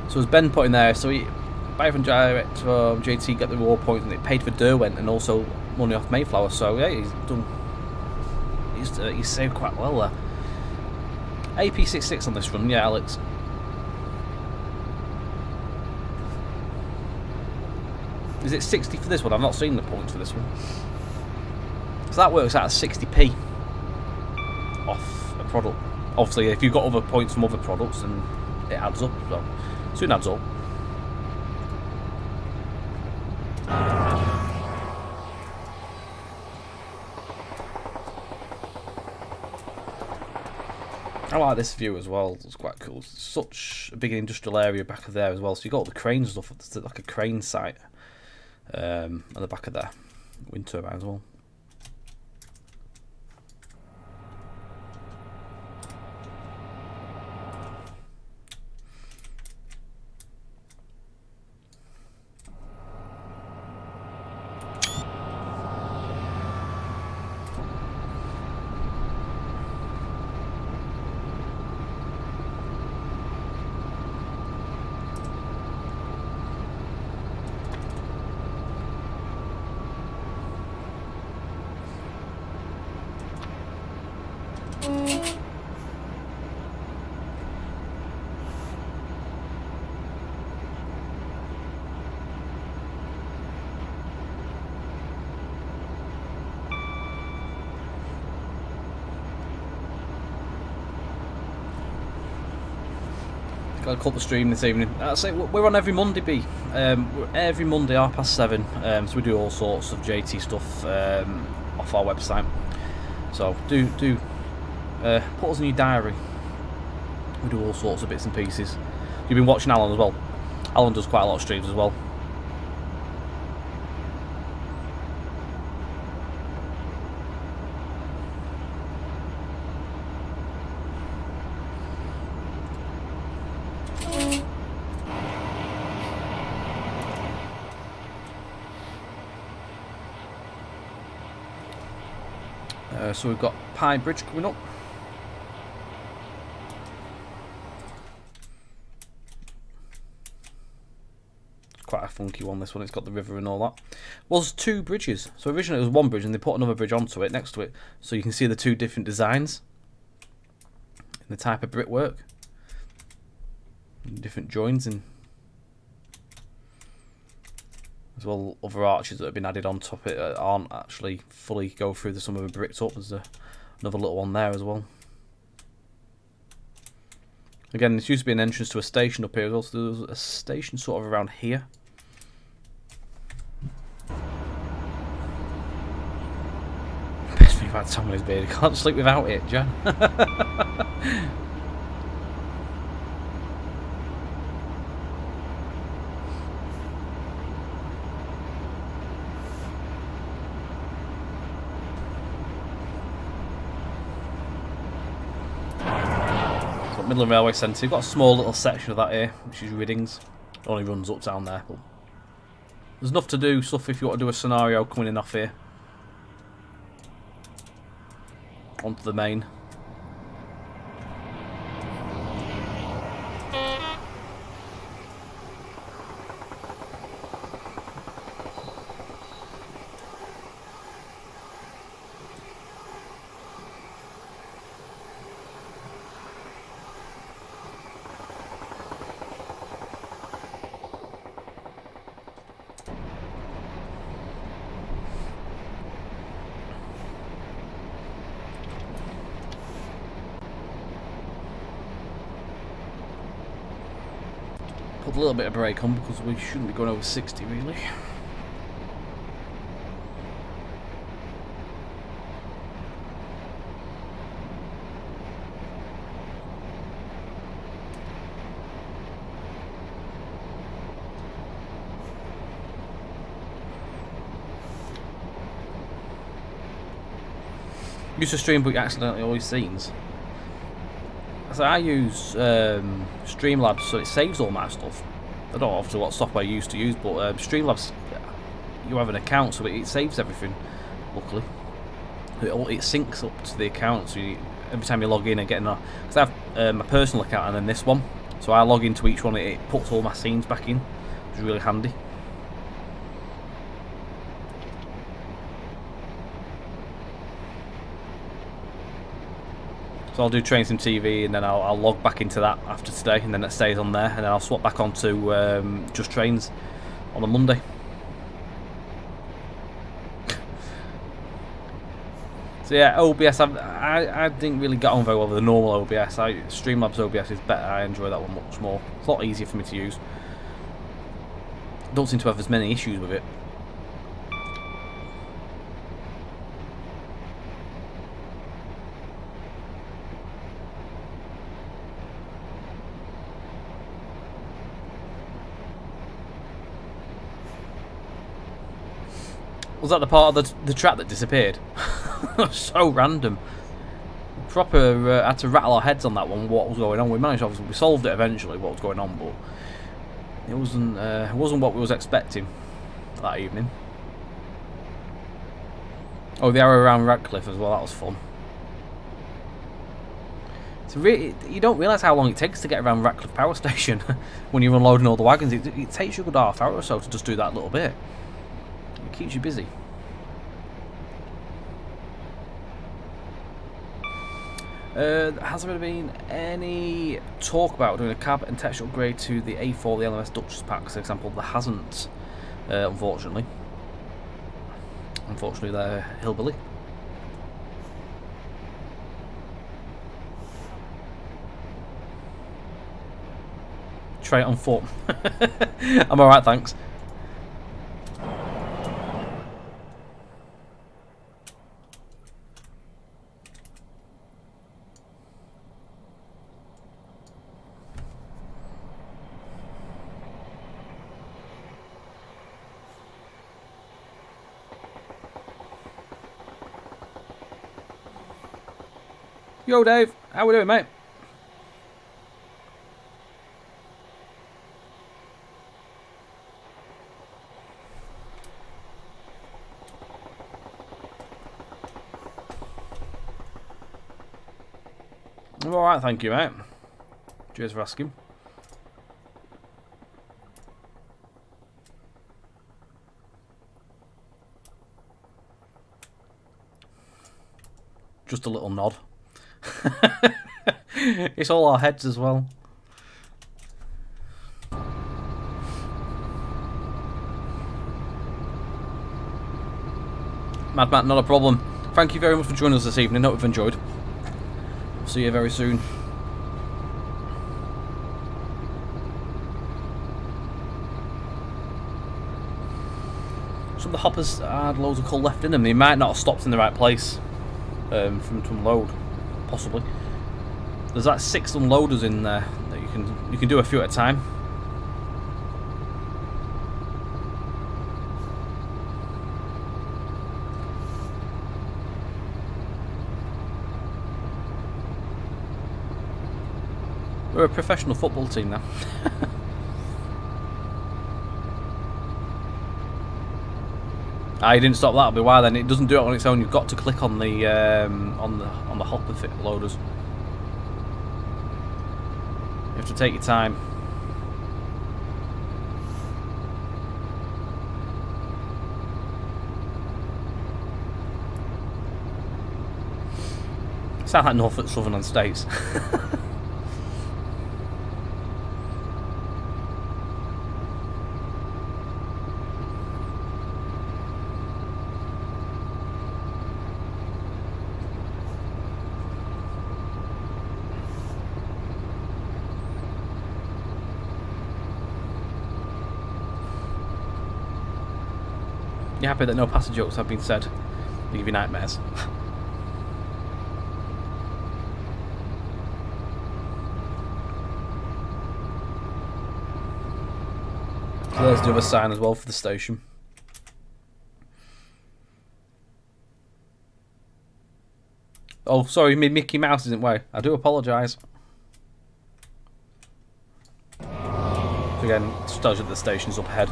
So as Ben put in there, so he buy from direct from JT, get the reward points, and it paid for Derwent and also money off Mayflower. So yeah, he's saved quite well there. AP66 on this run, yeah, Alex. Is it 60 for this one? I've not seen the points for this one. So that works out as 60p off a product. Obviously, if you've got other points from other products, then it adds up. So soon adds up. I like this view as well. It's quite cool. It's such a big industrial area back of there as well. So you've got all the cranes and stuff. It's like a crane site at the back of there. Wind turbine as well. Got a couple of stream this evening. That's it. We're on every Monday, B. Every Monday, 7:30. So we do all sorts of JT stuff off our website. So do put us in your diary. We do all sorts of bits and pieces. You've been watching Alan as well. Alan does quite a lot of streams as well. So we've got Pie Bridge coming up. It's quite a funky one, this one. It's got the river and all that. Was 2 bridges. So originally it was 1 bridge and they put another bridge onto it, next to it. So you can see the 2 different designs. And the type of brickwork. Different joins and as well, other arches that have been added on top of it aren't actually fully go through. Some of them bricked up. There's another little one there as well. Again, this used to be an entrance to a station up here as well. So there was a station sort of around here. Best thing about Tommy's beard, I can't sleep without it, Jan. Midland Railway Centre. You've got a small little section of that here, which is Riddings. It only runs up down there. But there's enough to do, stuff if you want to do a scenario coming in off here. Onto the main. Put a little bit of brake on because we shouldn't be going over 60 really. Used to stream but accidentally always scenes. So I use Streamlabs, so it saves all my stuff. I don't know obviously what software you used to use, but Streamlabs, you have an account, so it saves everything. Luckily, it syncs up to the account. So every time you log in and get in, because I have my personal account and then this one, so I log into each one. It puts all my scenes back in, which is really handy. So I'll do Train Sim TV and then I'll log back into that after today, and then it stays on there, and then I'll swap back onto Just Trains on a Monday. So yeah, OBS, I didn't really get on very well with the normal OBS. Streamlabs OBS is better. I enjoy that one much more. It's a lot easier for me to use. Don't seem to have as many issues with it. Was that the part of the track that disappeared? So random. Proper had to rattle our heads on that one. What was going on? We managed, obviously, we solved it eventually. What was going on, but it wasn't what we was expecting that evening. Oh, the arrow around Radcliffe as well. That was fun. It's really, you don't realise how long it takes to get around Radcliffe Power Station when you're unloading all the wagons. It takes you a good half hour or so to just do that little bit. It keeps you busy. Has there been any talk about doing a cab and texture upgrade to the A4, the LMS Duchess pack, for example? There hasn't, unfortunately. Unfortunately, they're hillbilly. Try it on foot. I'm alright, thanks. Yo, Dave. How we doing, mate? I'm alright, thank you, mate. Cheers for asking. Just a little nod. It's all our heads as well. Mad Matt, not a problem. Thank you very much for joining us this evening. Hope you've enjoyed. See you very soon. Some of the hoppers had loads of coal left in them. They might not have stopped in the right place for them to unload, possibly. There's like 6 unloaders in there that you can do a few at a time. We're a professional football team now. I didn't stop that. That'll be why then. It doesn't do it on its own. You've got to click on the hopper fit loaders. You have to take your time. Sound like Norfolk Southern States. You happy that no passenger jokes have been said? They give you nightmares. So there's the other sign as well for the station. Oh, sorry, Mickey Mouse isn't way. I do apologise. Again, it just tells you that the station's up ahead.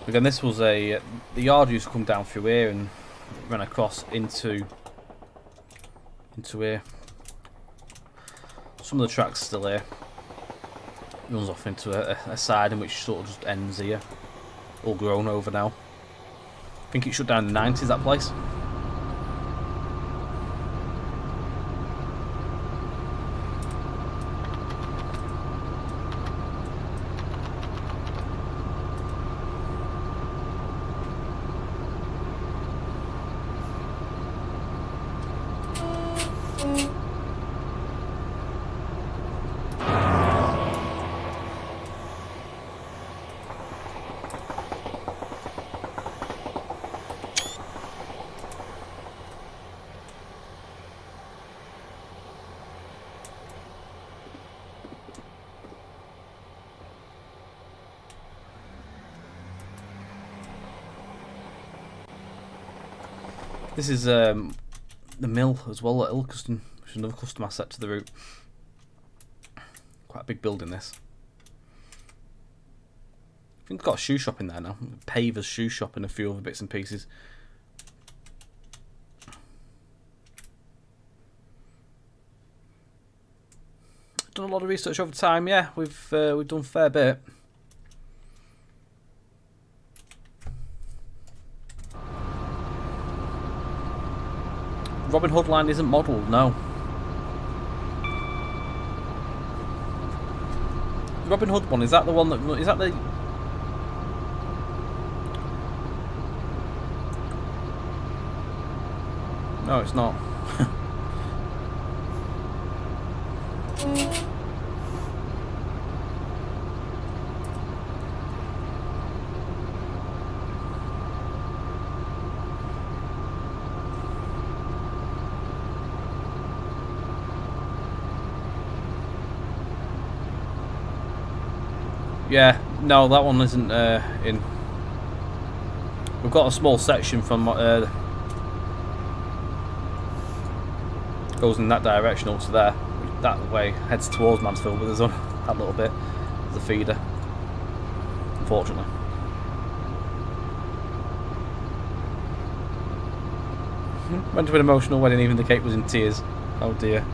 Again, this was the yard used to come down through here and run across into here. Some of the track's still here. It runs off into a side in which sort of just ends here. All grown over now. I think it shut down in the 90s, that place. This is the mill as well at Ilkeston, which is another custom asset to the route. Quite a big building, this. I think it's got a shoe shop in there now. Paver's shoe shop and a few other bits and pieces. Done a lot of research over time. Yeah, we've done a fair bit. Robin Hood line isn't modelled, no. The Robin Hood one, is that the one that is that the? No, it's not. Yeah, no, that one isn't in. We've got a small section from goes in that direction up to there. That way heads towards Mansfield, but there's on that little bit. The feeder, unfortunately. Went to an emotional wedding, even the cake was in tears. Oh dear.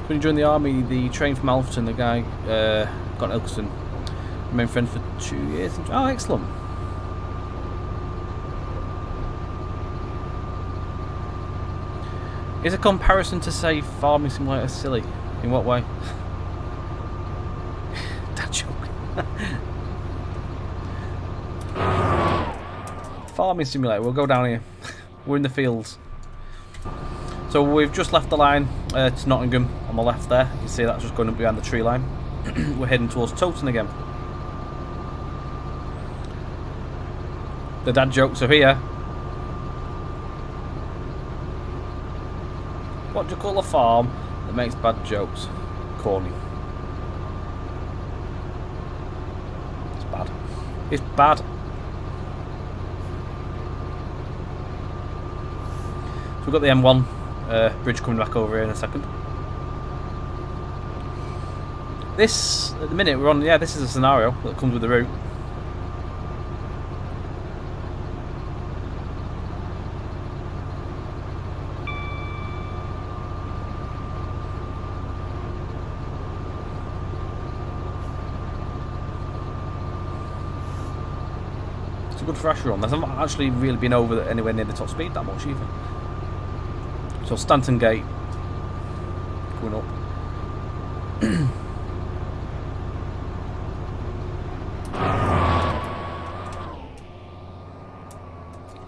When you joined the army, the train from Alfreton, the guy got Ilkeston. Remained friend for 2 years. Oh, excellent. Is a comparison to say Farming Simulator silly? In what way? That joke. Farming Simulator, we'll go down here. We're in the fields. So we've just left the line to Nottingham on the left there. You can see that's just going up behind the tree line. We're heading towards Towton again. The dad jokes are here. What do you call a farm that makes bad jokes? Corny. It's bad. It's bad. So we've got the M1 bridge coming back over here in a second. This, at the minute, we're on, yeah, this is a scenario that comes with the route. It's a good thrasher on. I've not actually really been over anywhere near the top speed that much either. So Stanton Gate going up.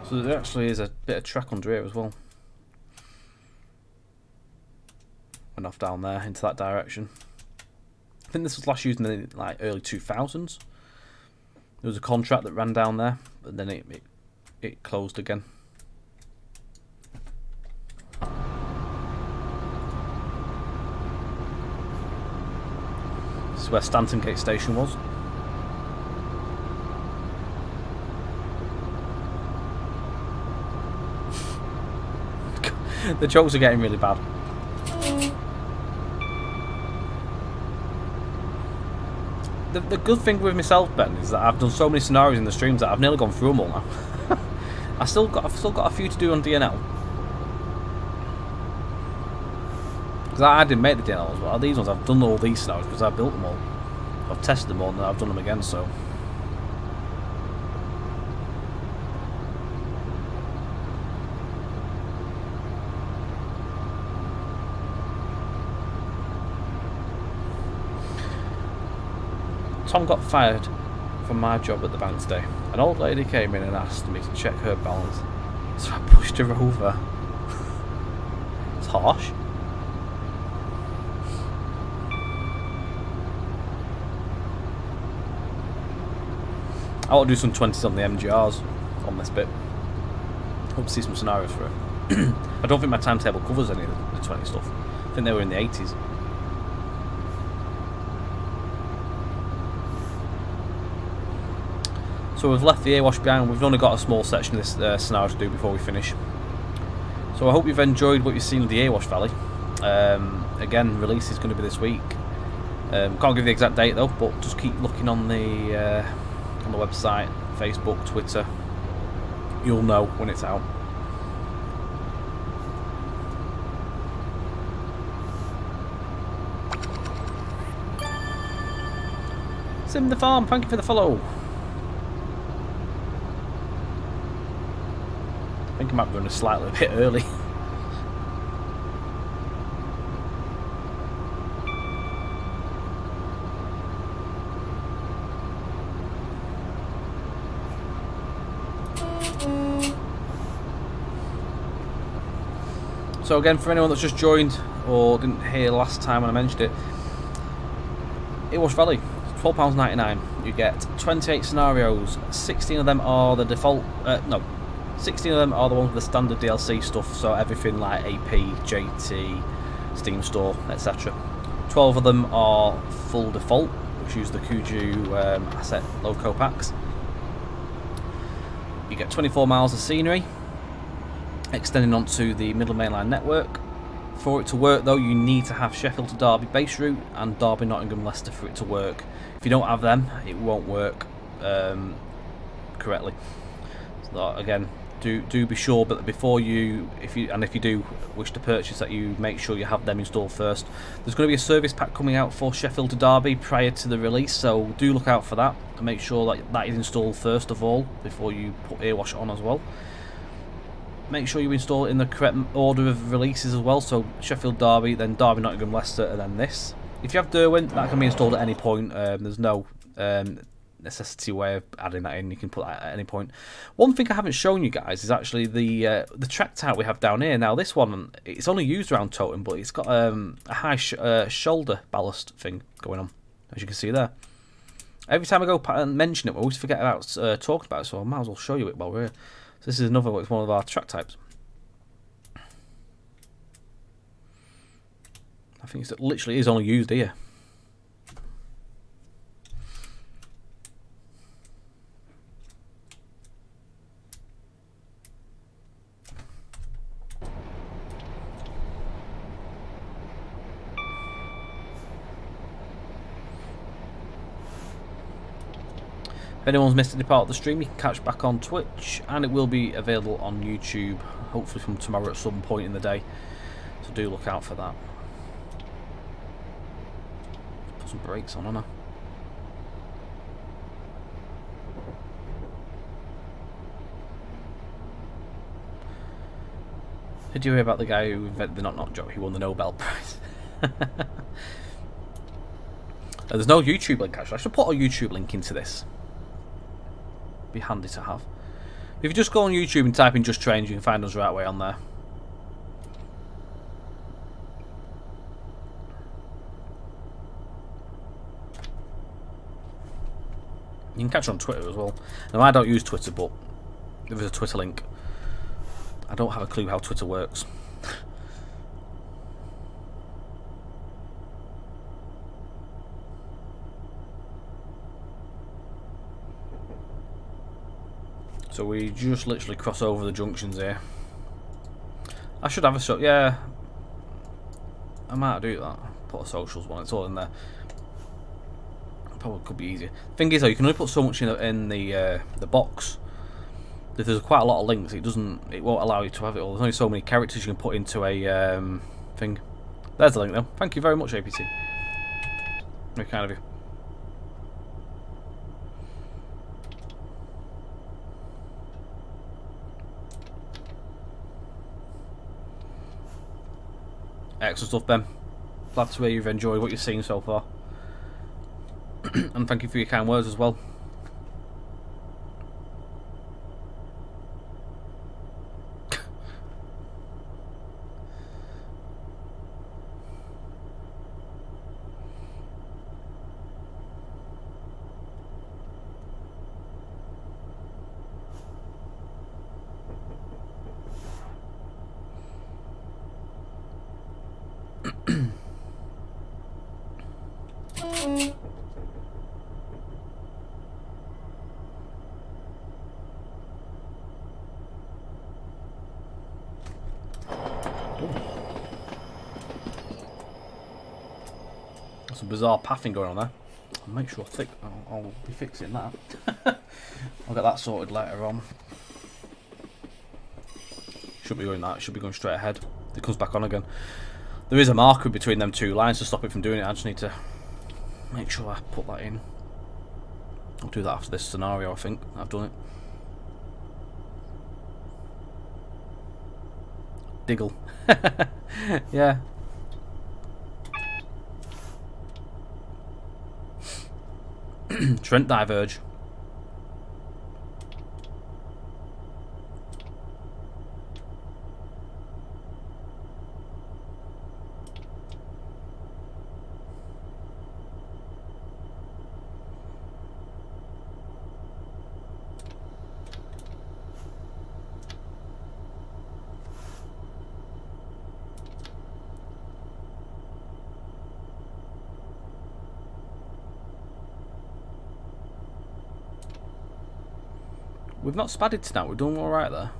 So there actually is a bit of track under here as well. Went off down there into that direction. I think this was last used in the early 2000s. There was a contract that ran down there, but then it closed again. This is where Stanton Gate Station was. The jokes are getting really bad. The good thing with myself, Ben, is that I've done so many scenarios in the streams that I've nearly gone through them all now. I've still got a few to do on DNL. Because I didn't make the DNLs, but these ones I've done all these scenarios because I built them all. I've tested them all and I've done them again, so. Tom got fired from my job at the bank today. An old lady came in and asked me to check her balance, so I pushed her over. It's harsh. I want to do some 20s on the MGRs on this bit. Hope to see some scenarios for it. I don't think my timetable covers any of the 20 stuff. I think they were in the 80s. So we've left the Erewash behind. We've only got a small section of this scenario to do before we finish. So I hope you've enjoyed what you've seen of the Erewash Valley. Again, release is going to be this week. Can't give the exact date though, but just keep looking on the website, Facebook, Twitter. You'll know when it's out. Sim the Farm, thank you for the follow. I think I might be running slightly a bit early. So again, for anyone that's just joined or didn't hear last time when I mentioned it, Erewash Valley, £12.99. You get 28 scenarios. 16 of them are the default. 16 of them are the ones with the standard DLC stuff. So everything like AP, JT, Steam Store, etc. 12 of them are full default, which use the Kuju asset loco packs. You get 24 miles of scenery, extending onto the Midland Main Line network. For it to work though, you need to have Sheffield to Derby base route and Derby, Nottingham, Leicester for it to work. If you don't have them, it won't work correctly. So again, do be sure, but before if you do wish to purchase that, you make sure you have them installed first. There's going to be a service pack coming out for Sheffield to Derby prior to the release, so do look out for that and make sure that that is installed first of all before you put Erewash on as well. Make sure you install it in the correct order of releases as well, so Sheffield Derby, then Derby, Nottingham, Leicester, and then this. If you have Derwent, that can be installed at any point. There's no necessity way of adding that in. You can put that at any point. One thing I haven't shown you guys is actually the track type we have down here. Now this one, it's only used around Totem, but it's got a high shoulder ballast thing going on, as you can see there. Every time I go and mention it, I always forget about talking about it, so I might as well show you it while we're here. So this is another one of our track types. I think it literally is only used here. If anyone's missed any part of the stream, you can catch back on Twitch, and it will be available on YouTube, hopefully from tomorrow at some point in the day. So do look out for that. Put some brakes on, haven't I? Did you hear about the guy who invented the knock-knock joke? He won the Nobel Prize. There's no YouTube link actually. I should put a YouTube link into this. Be handy to have. If you just go on YouTube and type in Just Trains, you can find us right away on there. You can catch on Twitter as well. Now I don't use Twitter, but if there's a Twitter link, I don't have a clue how Twitter works. So we just literally cross over the junctions here. I should have a shot. Yeah, I might do that. Put a socials one. It's all in there. Probably could be easier. Thing is though, you can only put so much in the box. If there's quite a lot of links, it won't allow you to have it all. There's only so many characters you can put into a thing. There's the link though. Thank you very much, APT. Very kind of you. Excellent stuff, Ben. Glad to hear you've enjoyed what you've seen so far. And thank you for your kind words as well. some bizarre pathing going on there. I'll make sure I'll be fixing that. I'll get that sorted later on. Shouldn't be doing that. Should be going straight ahead. It comes back on again. There is a marker between them two lines to stop it from doing it. I just need to make sure I put that in. I'll do that after this scenario. I think I've done it. Diggle. Yeah. Trent diverge. We've not spadded tonight, we're doing alright there.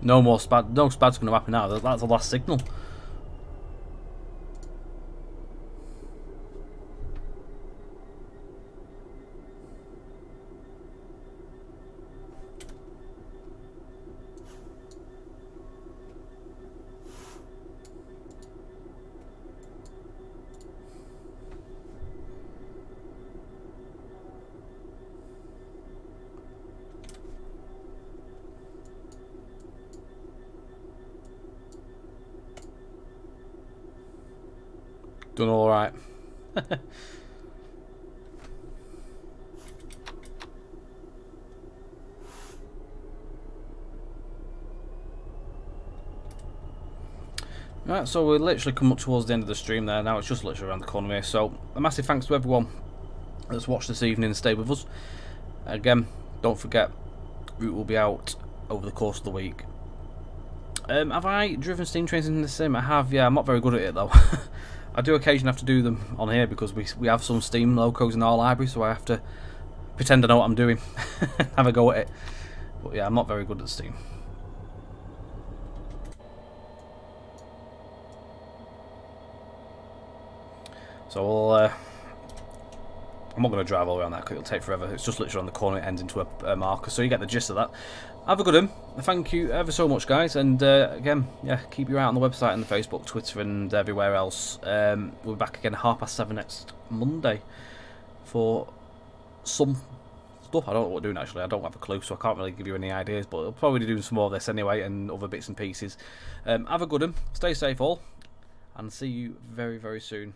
No more spad, no spad's going to happen now, that's the last signal. Done all right. Right, so we're literally come up towards the end of the stream there. Now it's just literally around the corner here. So a massive thanks to everyone that's watched this evening and stayed with us. Again, don't forget, route will be out over the course of the week. Have I driven steam trains in the sim? I have, yeah. I'm not very good at it though. I do occasionally have to do them on here because we have some steam locos in our library, so I have to pretend I know what I'm doing. Have a go at it. But yeah, I'm not very good at steam. So I'm not going to drive all the way around that because it'll take forever. It's just literally on the corner, it ends into a marker, so you get the gist of that. Have a good one. Thank you ever so much, guys, and again, yeah, keep your eye on the website and the Facebook, Twitter, and everywhere else. We'll be back again 7:30 next Monday for some stuff. I don't know what we're doing actually. I don't have a clue, so I can't really give you any ideas, but I'll probably be doing some more of this anyway and other bits and pieces. Have a good one. Stay safe all, and see you very, very soon.